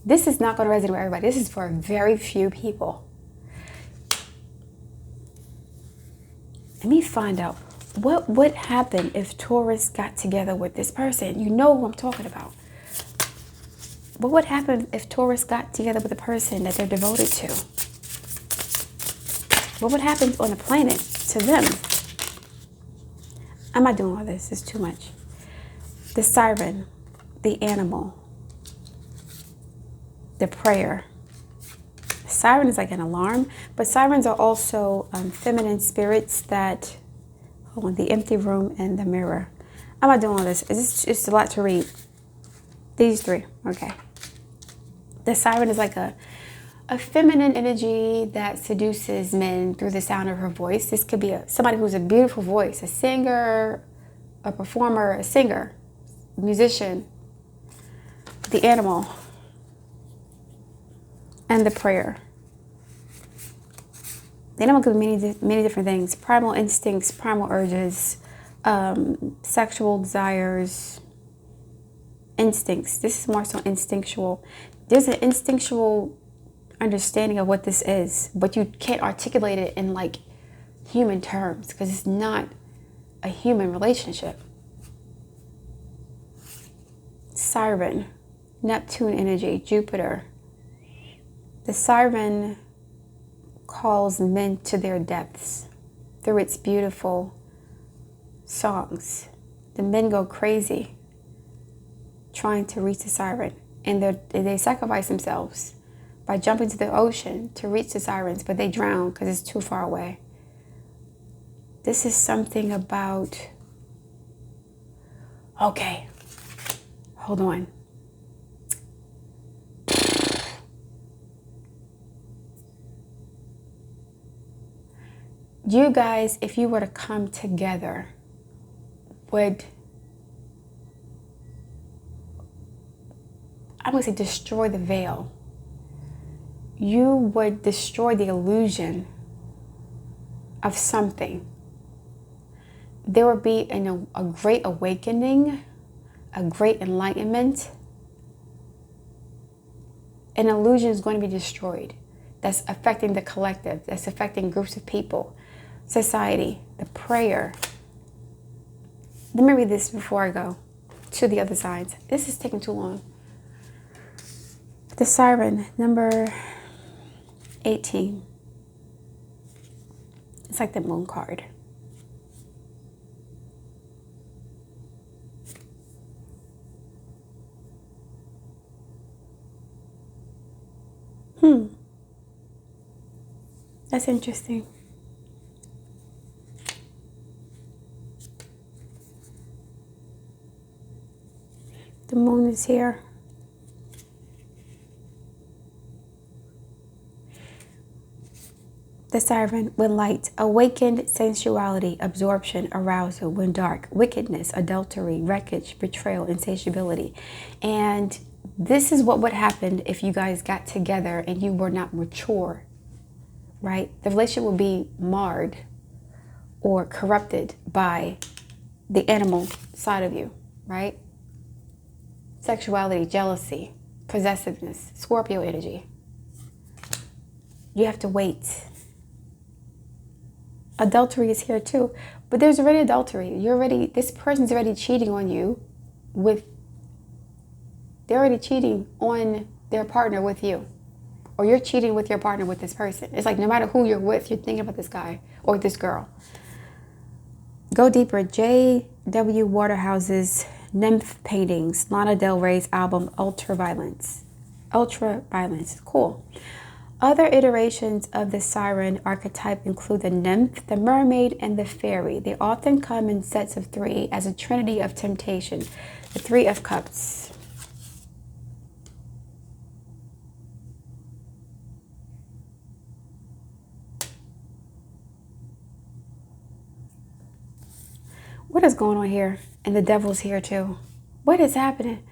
This is not going to resonate with everybody. This is for very few people. Let me find out what would happen if Taurus got together with this person. You know who I'm talking about. What would happen if Taurus got together with a person that they're devoted to? What would happen on the planet to them? I'm not doing all this. It's too much. The siren, the animal, the prayer. The siren is like an alarm, but sirens are also feminine spirits that, the empty room and the mirror. I'm not doing all this. It's a lot to read. These three, okay. The siren is like a feminine energy that seduces men through the sound of her voice. This could be somebody who's a beautiful voice, a singer, a performer, a singer, musician, the animal, and the prayer. The animal could be many different things. Primal instincts, primal urges, sexual desires, instincts. This is more so instinctual. There's an instinctual understanding of what this is, but you can't articulate it in like human terms because it's not a human relationship. Siren, Neptune energy, Jupiter. The siren calls men to their depths through its beautiful songs. The men go crazy trying to reach the siren, and they sacrifice themselves by jumping to the ocean to reach the sirens, but they drown because it's too far away. This is something about, okay, hold on. You guys, if you were to come together, would, I'm going to say, destroy the veil. you would destroy the illusion of something. There would be a great awakening, a great enlightenment. An illusion is going to be destroyed. That's affecting the collective. That's affecting groups of people, society, the prayer. Let me read this before I go to the other sides. This is taking too long. The Siren, number 18. It's like the moon card. That's interesting. The moon is here. The Siren, when light, awakened sensuality, absorption, arousal, when dark, wickedness, adultery, wreckage, betrayal, insatiability. And this is what would happen if you guys got together and you were not mature, right? The relationship would be marred or corrupted by the animal side of you, right? Sexuality, jealousy, possessiveness, Scorpio energy. You have to wait. Adultery is here too, but there's already adultery. This person's already cheating on you they're already cheating on their partner with you, or you're cheating with your partner with this person. It's like no matter who you're with, you're thinking about this guy or this girl. Go deeper. J.W. Waterhouse's Nymph Paintings, Lana Del Rey's album Ultraviolence. Cool. Other iterations of the siren archetype include the nymph, the mermaid, and the fairy. They often come in sets of 3 as a trinity of temptation. The 3 of Cups. What is going on here? And the devil's here too. What is happening?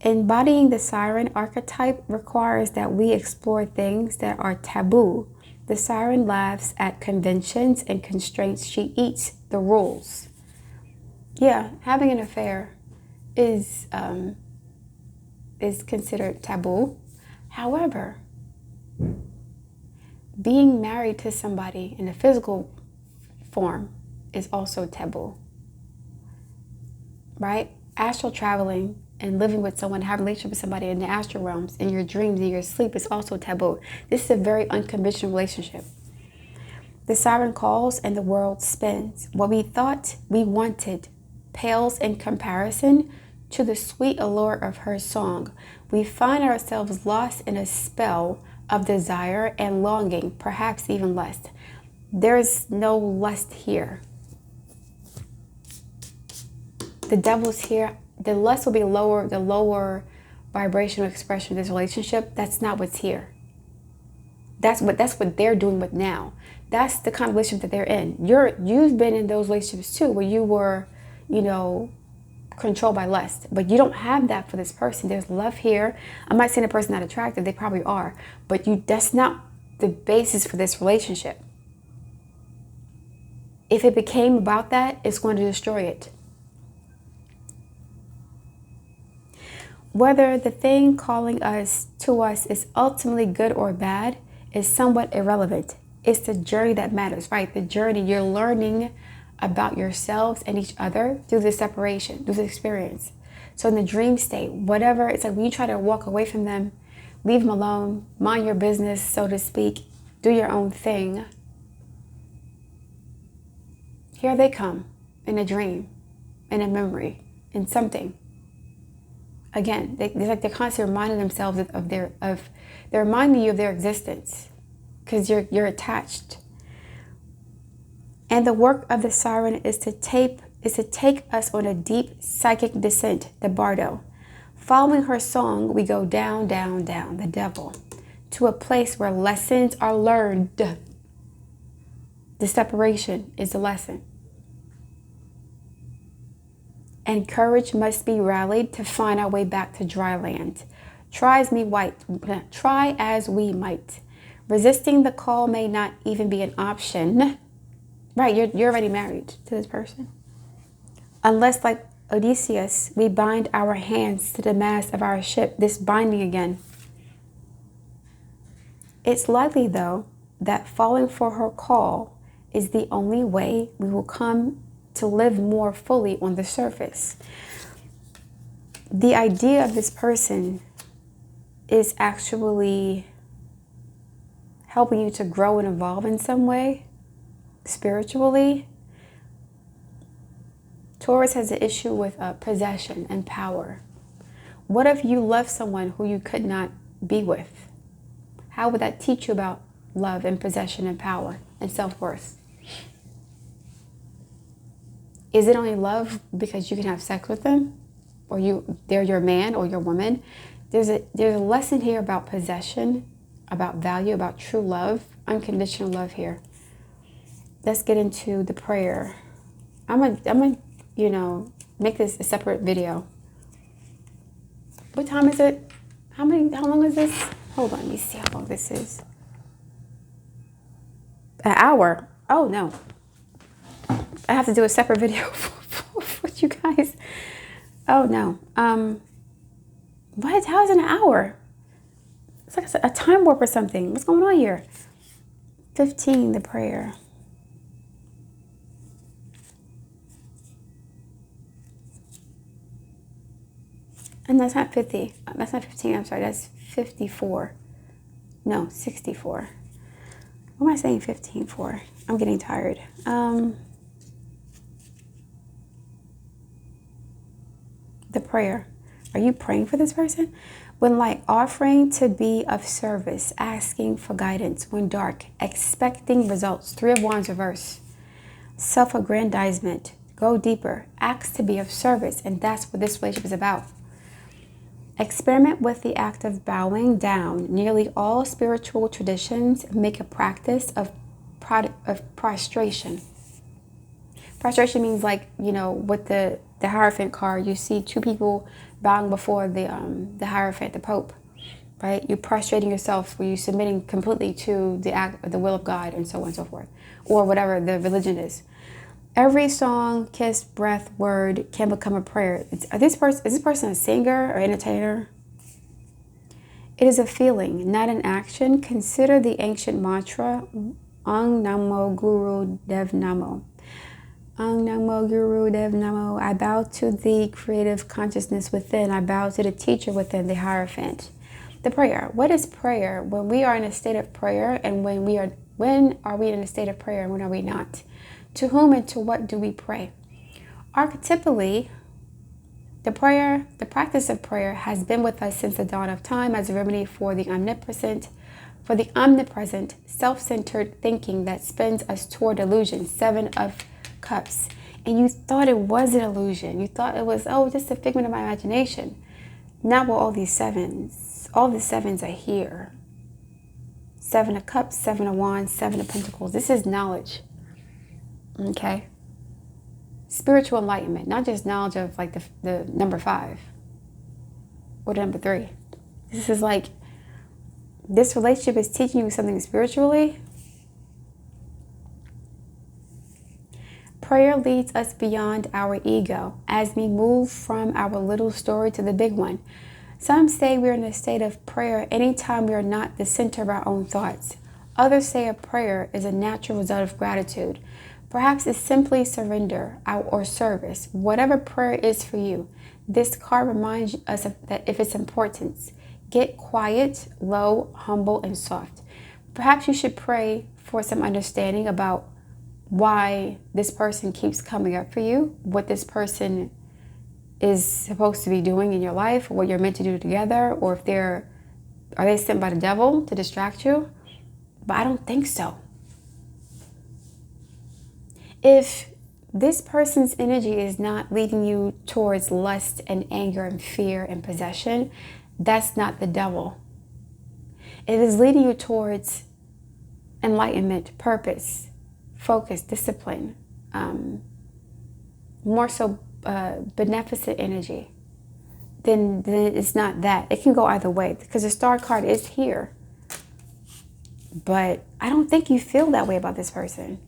Embodying the siren archetype requires that we explore things that are taboo. The siren laughs at conventions and constraints. She eats the rules. Yeah, having an affair is considered taboo. However, being married to somebody in a physical form is also taboo, right? Astral traveling and living with someone, having a relationship with somebody in the astral realms, in your dreams, in your sleep, is also taboo. This is a very unconventional relationship. The siren calls and the world spins. What we thought we wanted pales in comparison to the sweet allure of her song. We find ourselves lost in a spell of desire and longing, perhaps even lust. There's no lust here. The devil's here. The lust will be lower, the lower vibrational expression of this relationship. That's not what's here. That's what they're doing with now. That's the kind of relationship that they're in. You've been in those relationships too, where you were, controlled by lust. But you don't have that for this person. There's love here. I'm not saying the person's not attractive. They probably are. But that's not the basis for this relationship. If it became about that, it's going to destroy it. Whether the thing calling us to us is ultimately good or bad is somewhat irrelevant. It's the journey that matters, right? The journey. You're learning about yourselves and each other through the separation, through the experience. So in the dream state, whatever, it's like when you try to walk away from them, leave them alone, mind your business, so to speak, do your own thing. Here they come in a dream, in a memory, in something. Again, they're constantly reminding themselves they're reminding you of their existence because you're attached. And the work of the siren is to take us on a deep psychic descent, the bardo. Following her song, we go down, down, down, the devil, to a place where lessons are learned. The separation is the lesson. And courage must be rallied to find our way back to dry land. Try as we might. Resisting the call may not even be an option. Right, you're already married to this person. Unless, like Odysseus, we bind our hands to the mast of our ship, this binding again. It's likely, though, that falling for her call is the only way we will come to live more fully on the surface. The idea of this person is actually helping you to grow and evolve in some way, spiritually. Taurus has an issue with possession and power. What if you left someone who you could not be with? How would that teach you about love and possession and power and self-worth? Is it only love because you can have sex with them, or they're your man or your woman? There's a lesson here about possession, about value, about true love, unconditional love here. Let's get into the prayer. I'm gonna make this a separate video. What time is it? How long is this? Hold on, let me see how long this is. An hour. Oh no. I have to do a separate video for you guys. Oh no. What? How is it an hour? It's like a time warp or something. What's going on here? 15, the prayer. And that's not 50. That's not 15. I'm sorry. That's 54. No, 64. What am I saying 15 for? I'm getting tired. The prayer. Are you praying for this person? When light, offering to be of service, asking for guidance. When dark, expecting results. 3 of Wands reverse. Self-aggrandizement. Go deeper. Ask to be of service. And that's what this relationship is about. Experiment with the act of bowing down. Nearly all spiritual traditions make a practice of prostration. Prostration means, like, with the Hierophant card, you see 2 people bowing before the Hierophant, the Pope, right? You're prostrating yourself, where you're submitting completely to the will of God, and so on and so forth, or whatever the religion is. Every song, kiss, breath, word can become a prayer. Is this person a singer or entertainer? It is a feeling, not an action. Consider the ancient mantra, Ang Namo Guru Dev Namo. Ang Namo Guru Dev Namo. I bow to the creative consciousness within. I bow to the teacher within, the Hierophant. The prayer. What is prayer? When we are in a state of prayer, and when are we in a state of prayer, and when are we not? To whom and to what do we pray? Archetypally, the practice of prayer has been with us since the dawn of time as a remedy for the omnipresent, self-centered thinking that spins us toward illusion. 7 of Cups. And you thought it was an illusion. You thought it was, just a figment of my imagination. Not with all these 7s. All the 7s are here. 7 of Cups, 7 of Wands, 7 of Pentacles. This is knowledge. Okay, spiritual enlightenment, not just knowledge of like the number 5 or the number 3. This is like, this relationship is teaching you something spiritually. Prayer leads us beyond our ego as we move from our little story to the big one. Some say we're in a state of prayer anytime we are not the center of our own thoughts. Others say a prayer is a natural result of gratitude. Perhaps it's simply surrender or service. Whatever prayer is for you, this card reminds us that if its importance. Get quiet, low, humble, and soft. Perhaps you should pray for some understanding about why this person keeps coming up for you, what this person is supposed to be doing in your life, or what you're meant to do together, or if are they sent by the devil to distract you? But I don't think so. If this person's energy is not leading you towards lust and anger and fear and possession, that's not the devil. It is leading you towards enlightenment, purpose, focus, discipline, more so beneficent energy. then it's not that. It can go either way because the Star card is here. But I don't think you feel that way about this person.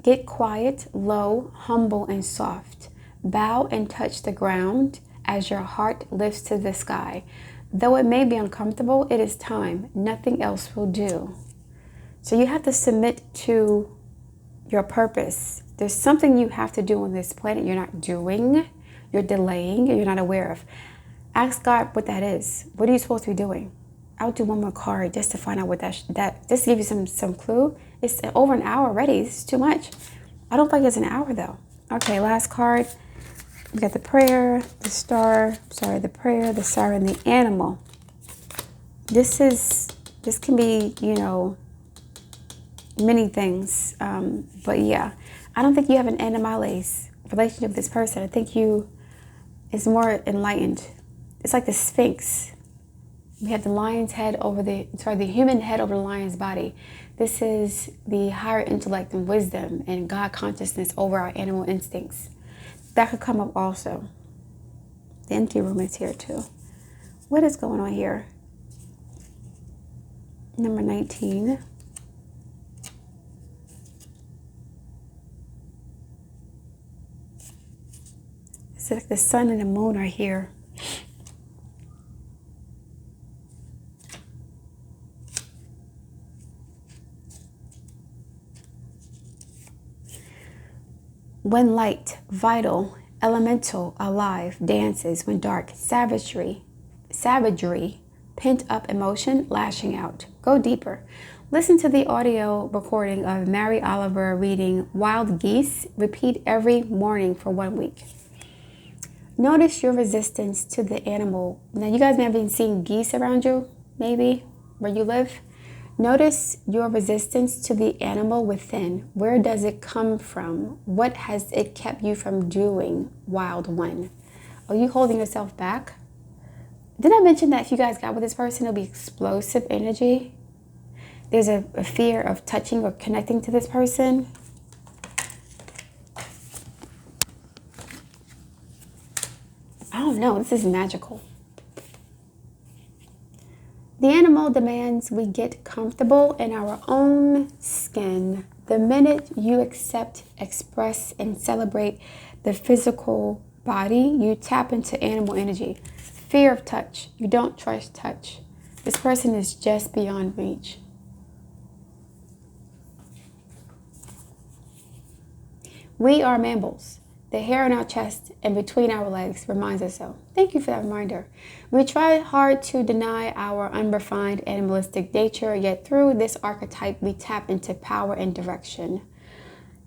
Get quiet, low, humble, and soft. Bow and touch the ground as your heart lifts to the sky. Though it may be uncomfortable, it is time. Nothing else will do. So you have to submit to your purpose. There's something you have to do on this planet you're not doing, you're delaying, you're not aware of. Ask God what that is. What are you supposed to be doing? I'll do one more card just to find out what that just to give you some clue. It's over an hour already. This is too much. I don't think it's an hour though. Okay, last card. We got the prayer, the star, the prayer, the siren, the animal. This can be, many things. But yeah, I don't think you have an animales relationship with this person. I think it's more enlightened. It's like the Sphinx. We have the lion's head over the human head over the lion's body. This is the higher intellect and wisdom and God consciousness over our animal instincts. That could come up also. The empty room is here too. What is going on here? Number 19. It's like the sun and the moon are here. When light, vital, elemental, alive, dances, when dark, savagery, pent up emotion, lashing out. Go deeper. Listen to the audio recording of Mary Oliver reading Wild Geese. Repeat every morning for 1 week. Notice your resistance to the animal. Now, you guys may have been seeing geese around you, maybe, where you live. Notice your resistance to the animal within. Where does it come from? What has it kept you from doing, wild one? Are you holding yourself back? Didn't I mention that if you guys got with this person, it'll be explosive energy? There's a fear of touching or connecting to this person. I don't know. This is magical. The animal demands we get comfortable in our own skin. The minute you accept, express, and celebrate the physical body, you tap into animal energy. Fear of touch. You don't trust touch. This person is just beyond reach. We are mammals. The hair on our chest and between our legs reminds us so. Thank you for that reminder. We try hard to deny our unrefined animalistic nature, yet through this archetype, we tap into power and direction.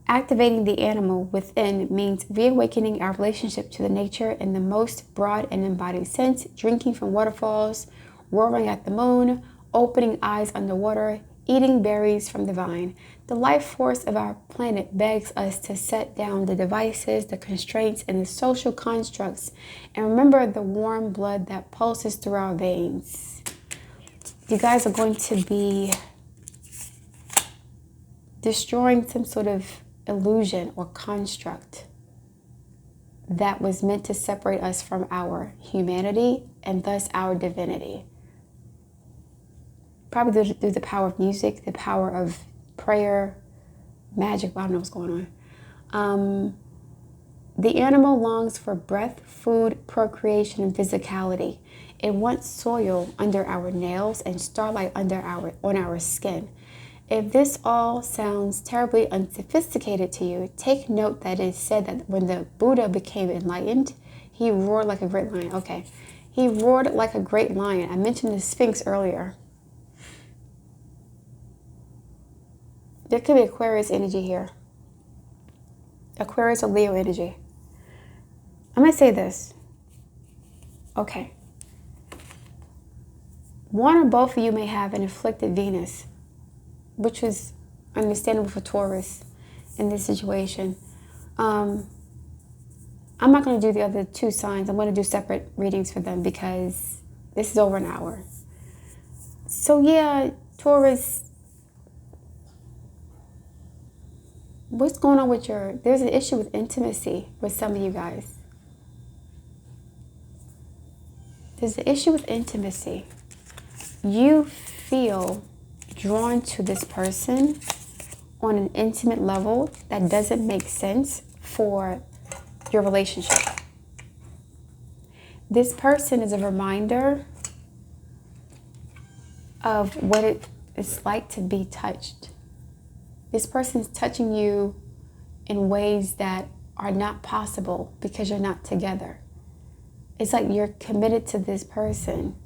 Activating the animal within means reawakening our relationship to the nature in the most broad and embodied sense, drinking from waterfalls, roaring at the moon, opening eyes underwater, eating berries from the vine. The life force of our planet begs us to set down the devices, the constraints, and the social constructs, and remember the warm blood that pulses through our veins. You guys are going to be destroying some sort of illusion or construct that was meant to separate us from our humanity and thus our divinity. Probably through the power of music, the power of prayer, magic. I don't know what's going on. The animal longs for breath, food, procreation, and physicality. It wants soil under our nails and starlight on our skin. If this all sounds terribly unsophisticated to you, take note that it is said that when the Buddha became enlightened, he roared like a great lion. Okay, he roared like a great lion. I mentioned the Sphinx earlier. There could be Aquarius energy here. Aquarius or Leo energy. I'm going to say this. Okay. One or both of you may have an afflicted Venus, which is understandable for Taurus in this situation. I'm not going to do the other two signs. I'm going to do separate readings for them because this is over an hour. So yeah, Taurus, What's going on with there's an issue with intimacy with some of you guys. There's an issue with intimacy. You feel drawn to this person on an intimate level that doesn't make sense for your relationship. This person is a reminder of what it is like to be touched. This person is touching you in ways that are not possible because you're not together. It's like you're committed to this person.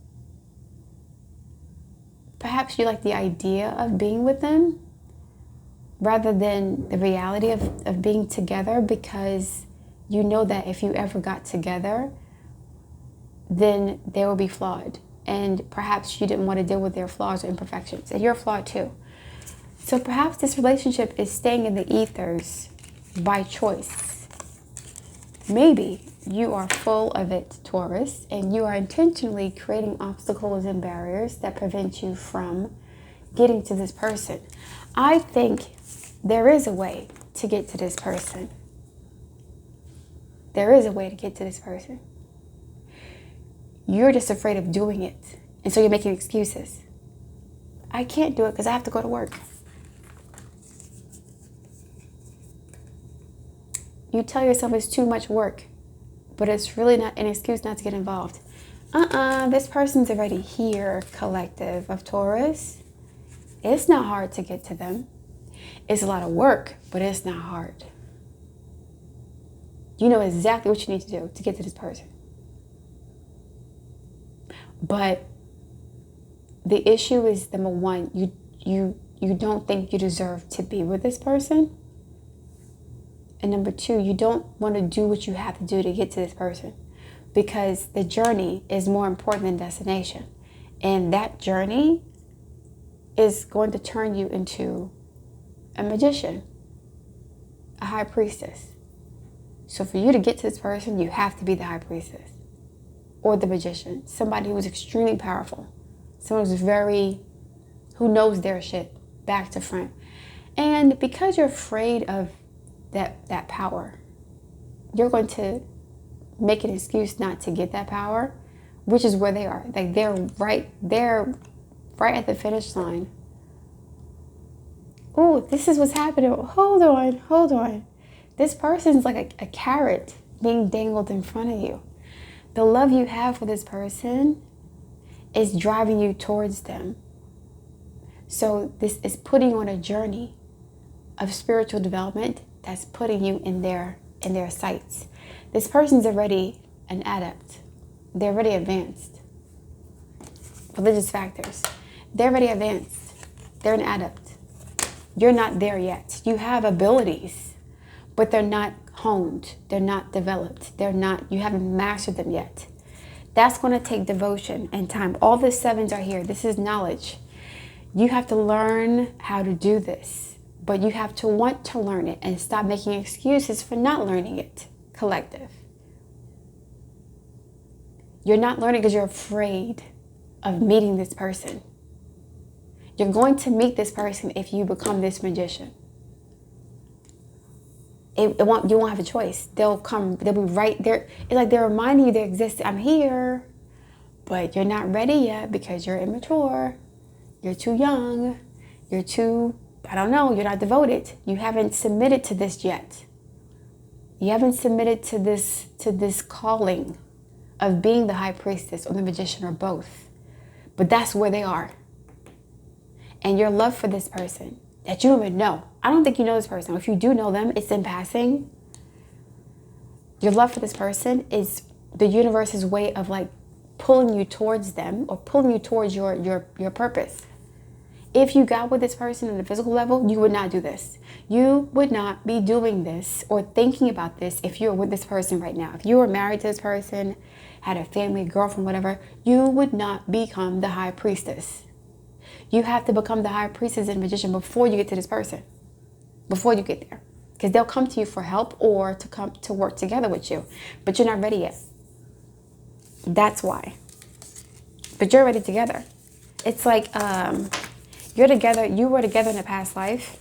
Perhaps you like the idea of being with them rather than the reality of being together, because you know that if you ever got together, then they will be flawed. And perhaps you didn't want to deal with their flaws or imperfections. And you're flawed too. So perhaps this relationship is staying in the ethers by choice. Maybe you are full of it, Taurus, and you are intentionally creating obstacles and barriers that prevent you from getting to this person. I think there is a way to get to this person. There is a way to get to this person. You're just afraid of doing it. And so you're making excuses. I can't do it because I have to go to work. You tell yourself it's too much work, but it's really not an excuse not to get involved. This person's already here, collective of Taurus. It's not hard to get to them. It's a lot of work, but it's not hard. You know exactly what you need to do to get to this person. But the issue is, number one, you don't think you deserve to be with this person. And number two, you don't want to do what you have to do to get to this person, because the journey is more important than destination. And that journey is going to turn you into a magician, a high priestess. So for you to get to this person, you have to be the high priestess or the magician, somebody who is extremely powerful, someone who knows their shit back to front. And because you're afraid of that power, you're going to make an excuse not to get that power, which is where they are. Like they're right at the finish line. Oh, this is what's happening. Hold on. This person's like a carrot being dangled in front of you. The love you have for this person is driving you towards them. So this is putting you on a journey of spiritual development that's putting you in their sights. This person's already an adept. They're already advanced. Religious factors. They're already advanced. They're an adept. You're not there yet. You have abilities, but they're not honed. They're not developed. You haven't mastered them yet. That's going to take devotion and time. All the sevens are here. This is knowledge. You have to learn how to do this, but you have to want to learn it and stop making excuses for not learning it, collective. You're not learning because you're afraid of meeting this person. You're going to meet this person if you become this magician. You won't have a choice. They'll be right there. It's like they're reminding you they exist. I'm here, but you're not ready yet because you're immature. You're too young. You're not devoted. You haven't submitted to this yet. You haven't submitted to this calling of being the high priestess or the magician or both. But that's where they are. And your love for this person that you don't even know. I don't think you know this person. If you do know them, it's in passing. Your love for this person is the universe's way of like pulling you towards them or pulling you towards your purpose. If you got with this person on a physical level, you would not do this. You would not be doing this or thinking about this if you were with this person right now. If you were married to this person, had a family, girlfriend, whatever, you would not become the high priestess. You have to become the high priestess and magician before you get to this person. Before you get there. Because they'll come to you for help or to come to work together with you. But you're not ready yet. That's why. But you're already together. It's like you were together in a past life.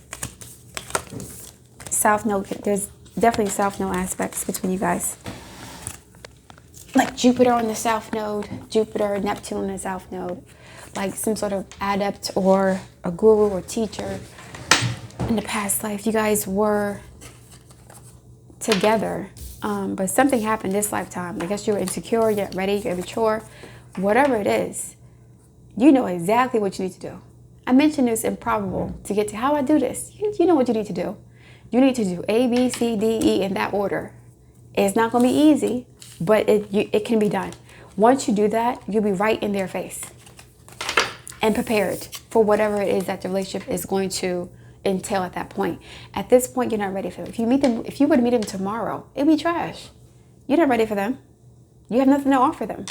south node, there's definitely south node aspects between you guys. Like Jupiter on the south node, Jupiter, Neptune on the south node. Like some sort of adept or a guru or teacher in the past life. You guys were together, but something happened this lifetime. I guess you were insecure, you're not ready, you're immature. Whatever it is, you know exactly what you need to do. I mentioned this improbable to get to how I do this. You know what you need to do. You need to do A, B, C, D, E in that order. It's not going to be easy, but it can be done. Once you do that, you'll be right in their face and prepared for whatever it is that the relationship is going to entail at that point. At this point, you're not ready for them. If you were to meet them tomorrow, it'd be trash. You're not ready for them. You have nothing to offer them.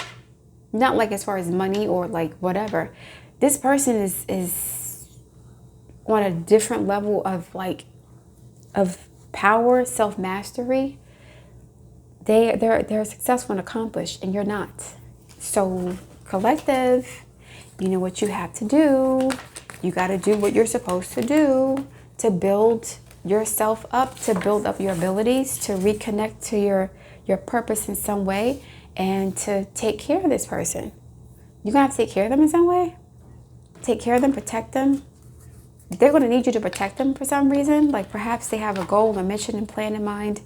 Not like as far as money or like whatever. This person is on a different level of power, self-mastery. They're successful and accomplished, and you're not. So collective, you know what you have to do. You got to do what you're supposed to do to build yourself up, to build up your abilities, to reconnect to your purpose in some way, and to take care of this person. You're going to have to take care of them in some way. Take care of them, protect them. They're going to need you to protect them for some reason. Like perhaps they have a goal, a mission and plan in mind,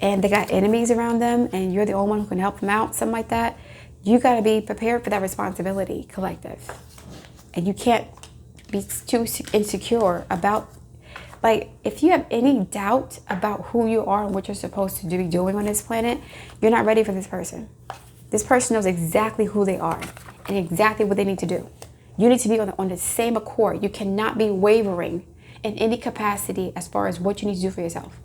and they got enemies around them, and you're the only one who can help them out, something like that. You got to be prepared for that responsibility, collective. And you can't be too insecure about, like, if you have any doubt about who you are and what you're supposed to be doing on this planet, you're not ready for this person. This person knows exactly who they are and exactly what they need to do. You need to be on the same accord. You cannot be wavering in any capacity as far as what you need to do for yourself,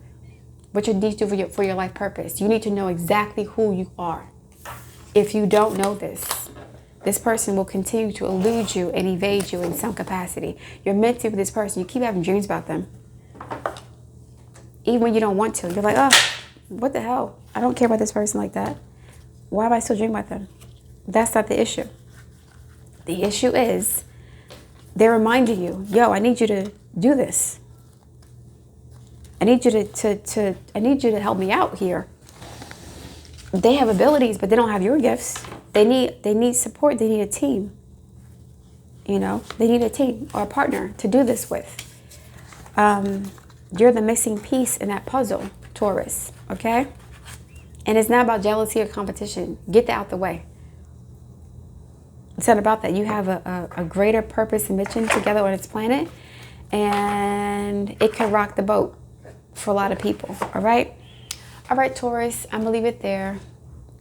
what you need to do for your life purpose. You need to know exactly who you are. If you don't know this person will continue to elude you and evade you in some capacity. You're meant to be with this person. You keep having dreams about them. Even when you don't want to. You're like, oh, what the hell? I don't care about this person like that. Why am I still dreaming about them? That's not the issue. The issue is they're reminding you, yo, I need you to do this. I need you to help me out here. They have abilities, but they don't have your gifts. They need support. They need a team. You know, they need a team or a partner to do this with. You're the missing piece in that puzzle, Taurus, okay? And it's not about jealousy or competition. Get that out the way. It's not about that. You have a greater purpose and mission together on this planet, and it can rock the boat for a lot of people, all right? All right, Taurus, I'm going to leave it there.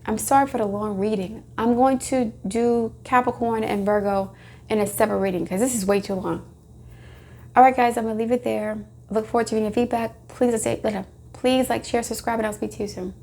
I'm sorry for the long reading. I'm going to do Capricorn and Virgo in a separate reading because this is way too long. All right, guys, I'm going to leave it there. Look forward to reading your feedback. Please like, share, subscribe, and I'll speak to you soon.